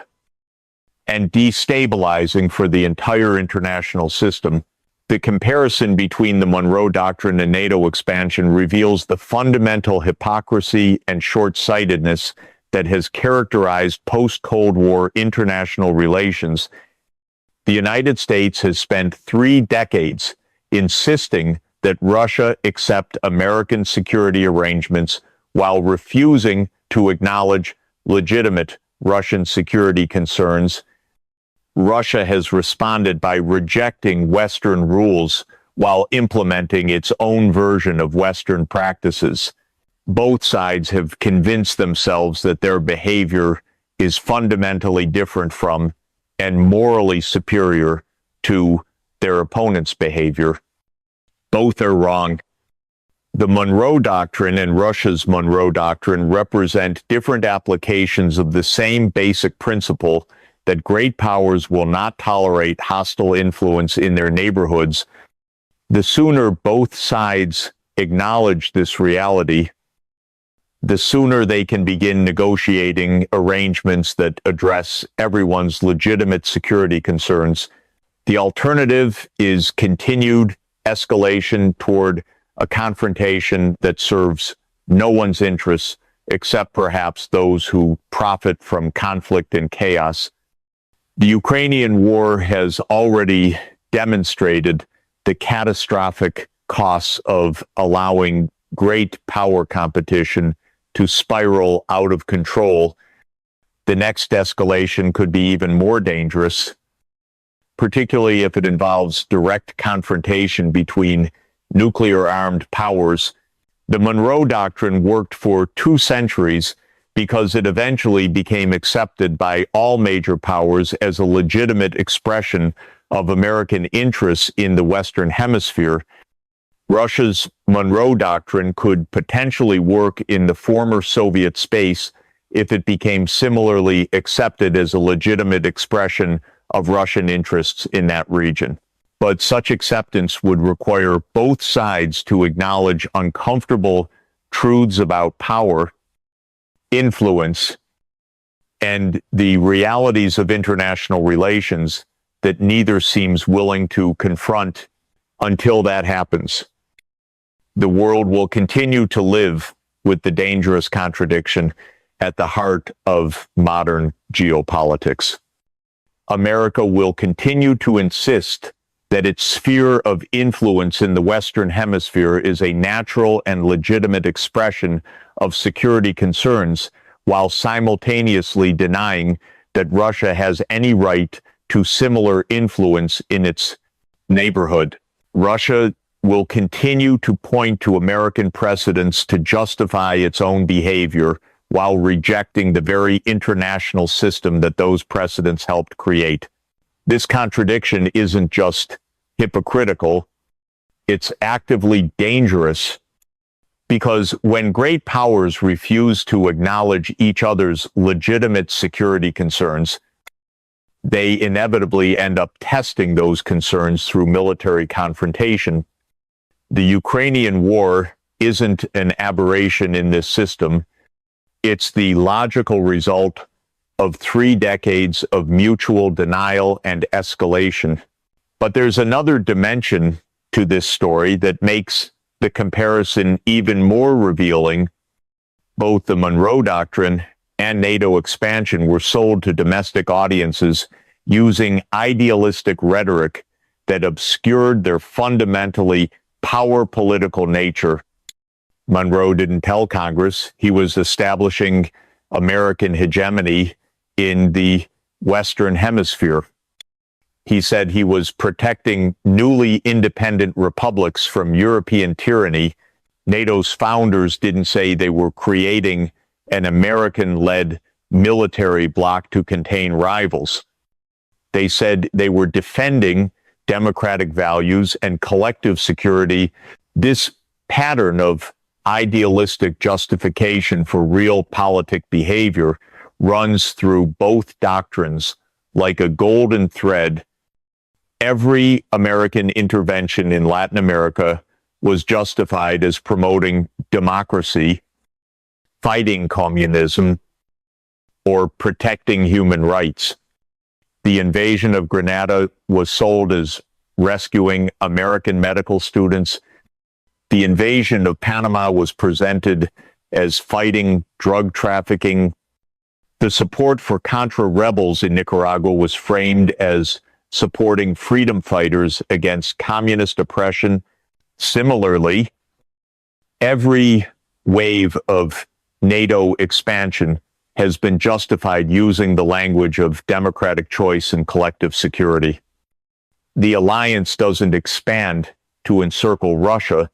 and destabilizing for the entire international system. The comparison between the Monroe Doctrine and NATO expansion reveals the fundamental hypocrisy and short-sightedness that has characterized post-Cold War international relations. The United States has spent 3 decades insisting that Russia accept American security arrangements while refusing to acknowledge legitimate Russian security concerns. Russia has responded by rejecting Western rules while implementing its own version of Western practices. Both sides have convinced themselves that their behavior is fundamentally different from and morally superior to their opponent's behavior. Both are wrong. The Monroe Doctrine and Russia's Monroe Doctrine represent different applications of the same basic principle that great powers will not tolerate hostile influence in their neighborhoods. The sooner both sides acknowledge this reality, the sooner they can begin negotiating arrangements that address everyone's legitimate security concerns. The alternative is continued escalation toward a confrontation that serves no one's interests except perhaps those who profit from conflict and chaos. The Ukrainian war has already demonstrated the catastrophic costs of allowing great power competition to spiral out of control. The next escalation could be even more dangerous, particularly if it involves direct confrontation between nuclear-armed powers. The Monroe Doctrine worked for 2 centuries because it eventually became accepted by all major powers as a legitimate expression of American interests in the Western Hemisphere. Russia's Monroe Doctrine could potentially work in the former Soviet space if it became similarly accepted as a legitimate expression of Russian interests in that region. But such acceptance would require both sides to acknowledge uncomfortable truths about power, influence, and the realities of international relations that neither seems willing to confront. Until that happens, the world will continue to live with the dangerous contradiction at the heart of modern geopolitics. America will continue to insist that its sphere of influence in the Western Hemisphere is a natural and legitimate expression of security concerns, while simultaneously denying that Russia has any right to similar influence in its neighborhood. Russia will continue to point to American precedents to justify its own behavior while rejecting the very international system that those precedents helped create. This contradiction isn't just hypocritical, it's actively dangerous, because when great powers refuse to acknowledge each other's legitimate security concerns, they inevitably end up testing those concerns through military confrontation. The Ukrainian war isn't an aberration in this system. It's the logical result of 3 decades of mutual denial and escalation. But there's another dimension to this story that makes the comparison even more revealing. Both the Monroe Doctrine and NATO expansion were sold to domestic audiences using idealistic rhetoric that obscured their fundamentally power political nature. Monroe didn't tell Congress he was establishing American hegemony in the Western Hemisphere. He said he was protecting newly independent republics from European tyranny. NATO's founders didn't say they were creating an American-led military bloc to contain rivals. They said they were defending democratic values and collective security. This pattern of idealistic justification for realpolitik behavior runs through both doctrines like a golden thread. Every American intervention in Latin America was justified as promoting democracy, fighting communism, or protecting human rights. The invasion of Grenada was sold as rescuing American medical students. The invasion of Panama was presented as fighting drug trafficking. The support for Contra rebels in Nicaragua was framed as supporting freedom fighters against communist oppression. Similarly, every wave of NATO expansion has been justified using the language of democratic choice and collective security. The alliance doesn't expand to encircle Russia.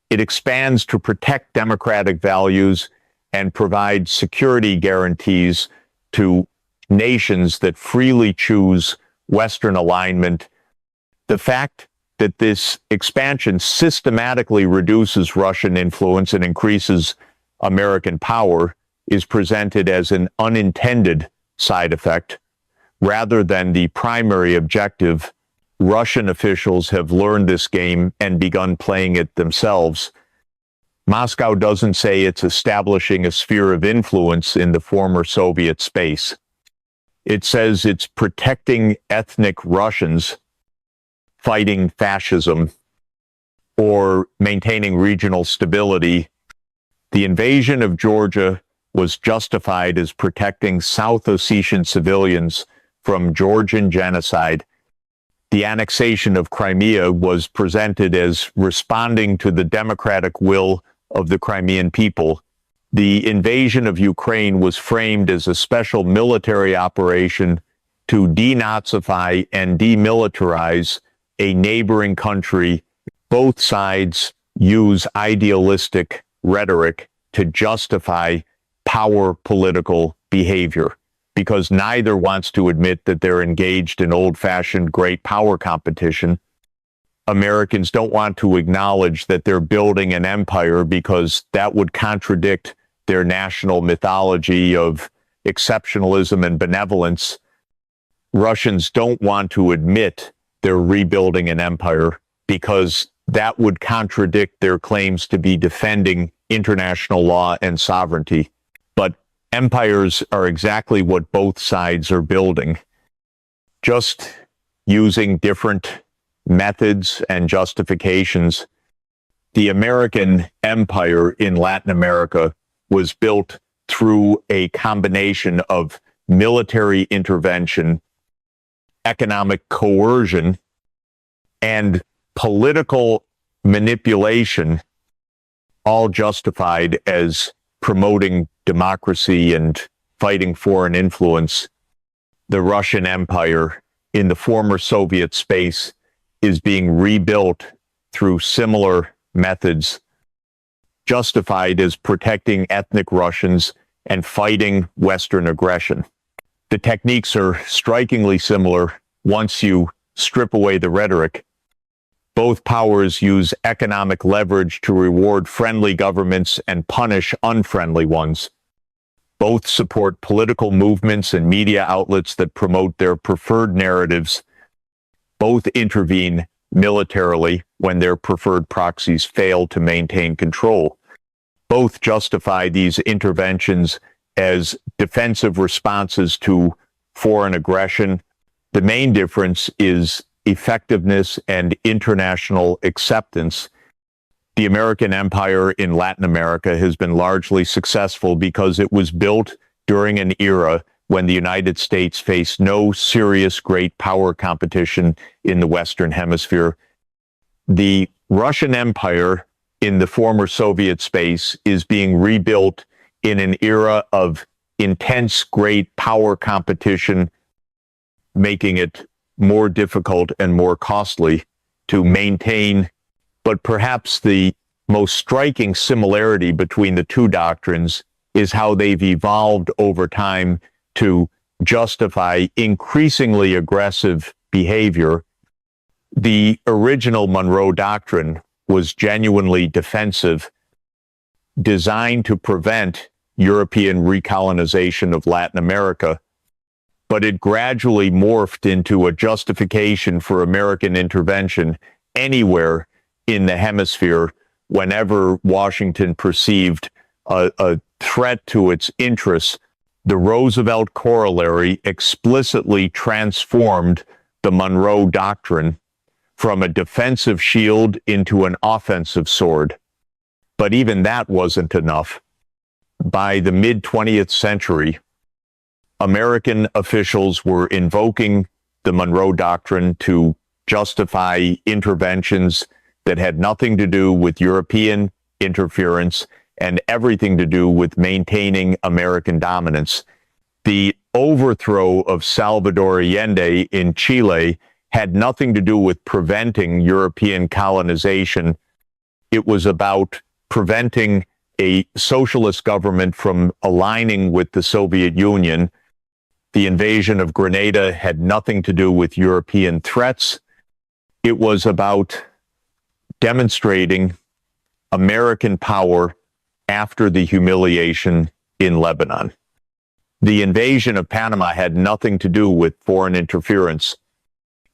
It expands to protect democratic values and provide security guarantees to nations that freely choose Western alignment. The fact that this expansion systematically reduces Russian influence and increases American power is presented as an unintended side effect rather than the primary objective. Russian officials have learned this game and begun playing it themselves. Moscow doesn't say it's establishing a sphere of influence in the former Soviet space. It says it's protecting ethnic Russians, fighting fascism, or maintaining regional stability. The invasion of Georgia was justified as protecting South Ossetian civilians from Georgian genocide. The annexation of Crimea was presented as responding to the democratic will of the Crimean people. The invasion of Ukraine was framed as a special military operation to denazify and demilitarize a neighboring country. Both sides use idealistic rhetoric to justify power political behavior because neither wants to admit that they're engaged in old-fashioned great power competition. Americans don't want to acknowledge that they're building an empire because that would contradict their national mythology of exceptionalism and benevolence. Russians don't want to admit they're rebuilding an empire because that would contradict their claims to be defending international law and sovereignty. But empires are exactly what both sides are building, just using different methods and justifications. The American empire in Latin America was built through a combination of military intervention, economic coercion, and political manipulation, all justified as promoting democracy and fighting foreign influence. The Russian Empire in the former Soviet space is being rebuilt through similar methods, justified as protecting ethnic Russians and fighting Western aggression. The techniques are strikingly similar once you strip away the rhetoric. Both powers use economic leverage to reward friendly governments and punish unfriendly ones. Both support political movements and media outlets that promote their preferred narratives. Both intervene militarily when their preferred proxies fail to maintain control. Both justify these interventions as defensive responses to foreign aggression. The main difference is effectiveness and international acceptance. The American empire in Latin America has been largely successful because it was built during an era when the United States faced no serious great power competition in the Western Hemisphere. The Russian Empire in the former Soviet space is being rebuilt in an era of intense great power competition, making it more difficult and more costly to maintain. But perhaps the most striking similarity between the two doctrines is how they've evolved over time to justify increasingly aggressive behavior. The original Monroe Doctrine was genuinely defensive, designed to prevent European recolonization of Latin America, but it gradually morphed into a justification for American intervention anywhere in the hemisphere whenever Washington perceived a threat to its interests. The Roosevelt corollary explicitly transformed the Monroe Doctrine from a defensive shield into an offensive sword. But even that wasn't enough. By the mid-20th century, American officials were invoking the Monroe Doctrine to justify interventions that had nothing to do with European interference and everything to do with maintaining American dominance. The overthrow of Salvador Allende in Chile had nothing to do with preventing European colonization. It was about preventing a socialist government from aligning with the Soviet Union. The invasion of Grenada had nothing to do with European threats. It was about demonstrating American power after the humiliation in Lebanon. The invasion of Panama had nothing to do with foreign interference.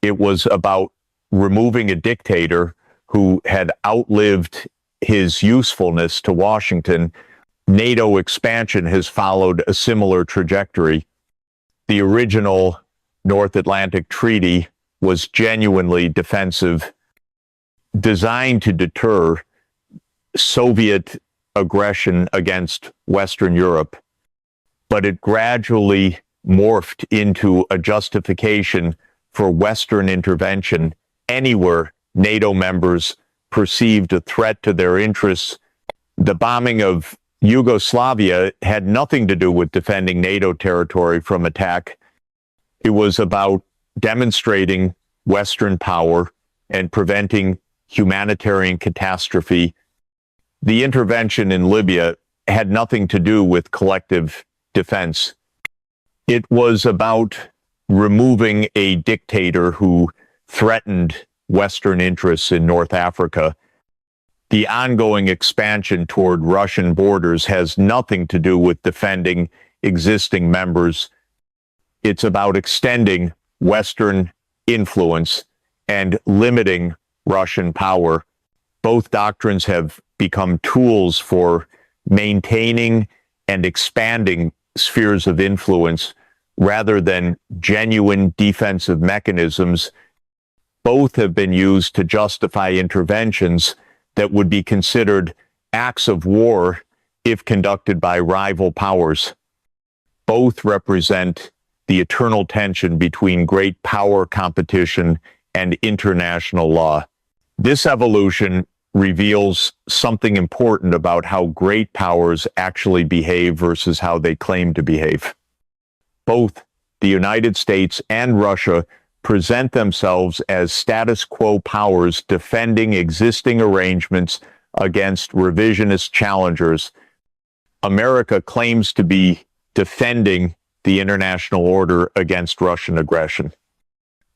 It was about removing a dictator who had outlived his usefulness to Washington. NATO expansion has followed a similar trajectory. The original North Atlantic Treaty was genuinely defensive, designed to deter Soviet aggression against Western Europe, but it gradually morphed into a justification for Western intervention anywhere NATO members perceived a threat to their interests. The bombing of Yugoslavia had nothing to do with defending NATO territory from attack. It was about demonstrating Western power and preventing humanitarian catastrophe. The intervention in Libya had nothing to do with collective defense. It was about removing a dictator who threatened Western interests in North Africa. The ongoing expansion toward Russian borders has nothing to do with defending existing members. It's about extending Western influence and limiting Russian power. Both doctrines have become tools for maintaining and expanding spheres of influence rather than genuine defensive mechanisms. Both have been used to justify interventions that would be considered acts of war if conducted by rival powers. Both represent the eternal tension between great power competition and international law. This evolution reveals something important about how great powers actually behave versus how they claim to behave. Both the United States and Russia present themselves as status quo powers defending existing arrangements against revisionist challengers. America claims to be defending the international order against Russian aggression.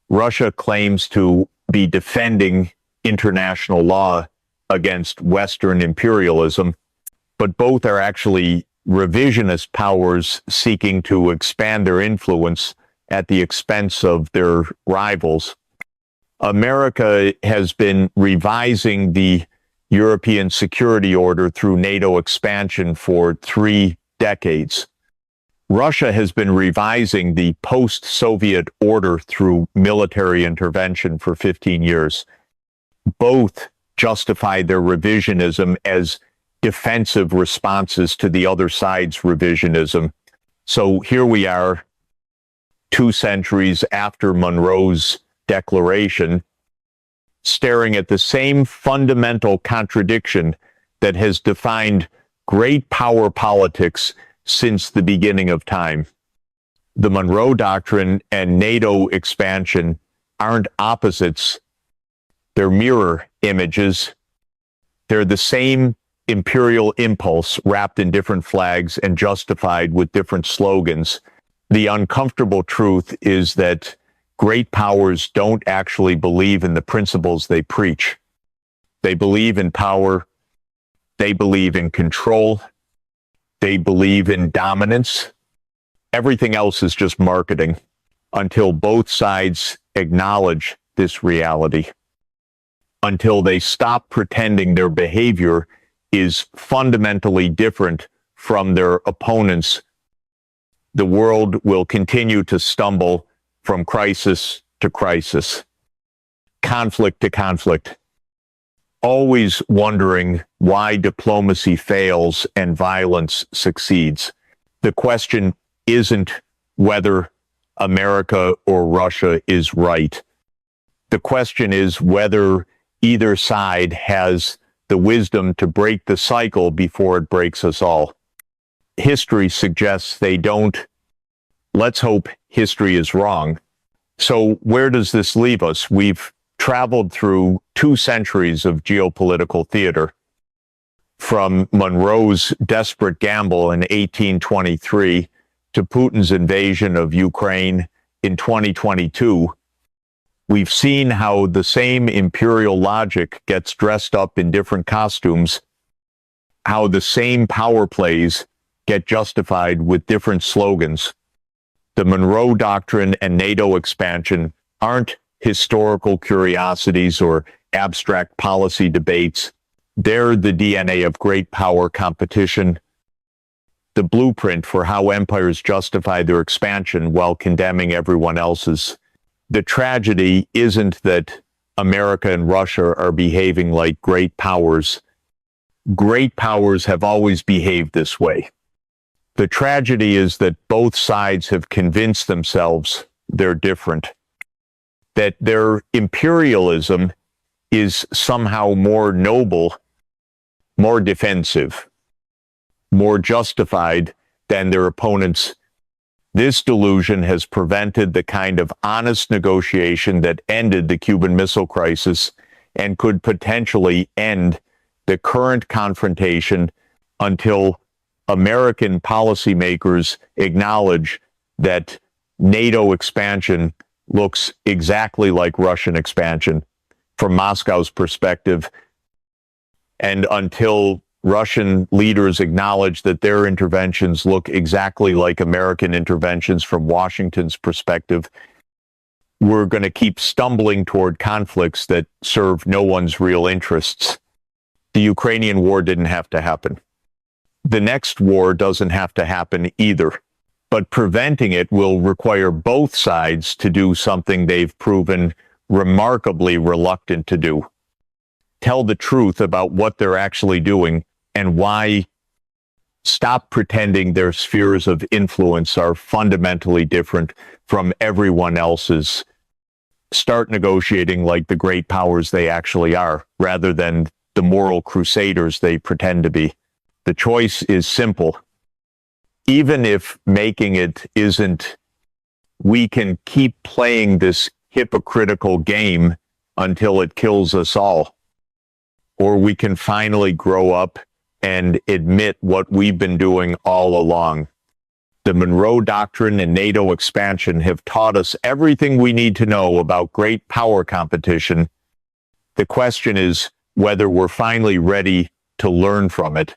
Russia claims to be defending international law against Western imperialism, but both are actually revisionist powers seeking to expand their influence at the expense of their rivals. America has been revising the European security order through NATO expansion for 3 decades. Russia has been revising the post-Soviet order through military intervention for 15 years. Both justify their revisionism as defensive responses to the other side's revisionism. So here we are, 2 centuries after Monroe's Declaration, staring at the same fundamental contradiction that has defined great power politics since the beginning of time. The Monroe Doctrine and NATO expansion aren't opposites. They're mirror images. They're the same imperial impulse wrapped in different flags and justified with different slogans. The uncomfortable truth is that great powers don't actually believe in the principles they preach. They believe in power. They believe in control. They believe in dominance. Everything else is just marketing until both sides acknowledge this reality. Until they stop pretending their behavior is fundamentally different from their opponents, the world will continue to stumble from crisis to crisis, conflict to conflict, always wondering why diplomacy fails and violence succeeds. The question isn't whether America or Russia is right. The question is whether either side has the wisdom to break the cycle before it breaks us all. History suggests they don't. Let's hope history is wrong. So where does this leave us? We've traveled through 2 centuries of geopolitical theater. From Monroe's desperate gamble in 1823 to Putin's invasion of Ukraine in 2022, we've seen how the same imperial logic gets dressed up in different costumes, how the same power plays get justified with different slogans. The Monroe Doctrine and NATO expansion aren't historical curiosities or abstract policy debates. They're the DNA of great power competition, the blueprint for how empires justify their expansion while condemning everyone else's. The tragedy isn't that America and Russia are behaving like great powers. Great powers have always behaved this way. The tragedy is that both sides have convinced themselves they're different, that their imperialism is somehow more noble, more defensive, more justified than their opponents. This delusion has prevented the kind of honest negotiation that ended the Cuban Missile Crisis and could potentially end the current confrontation until American policymakers acknowledge that NATO expansion looks exactly like Russian expansion from Moscow's perspective, and until Russian leaders acknowledge that their interventions look exactly like American interventions from Washington's perspective, we're going to keep stumbling toward conflicts that serve no one's real interests. The Ukrainian war didn't have to happen. The next war doesn't have to happen either. But preventing it will require both sides to do something they've proven remarkably reluctant to do. Tell the truth about what they're actually doing and why. Stop pretending their spheres of influence are fundamentally different from everyone else's. start negotiating like the great powers they actually are, rather than the moral crusaders they pretend to be. The choice is simple. Even if making it isn't, we can keep playing this hypocritical game until it kills us all. Or we can finally grow up and admit what we've been doing all along. The Monroe Doctrine and NATO expansion have taught us everything we need to know about great power competition. The question is whether we're finally ready to learn from it.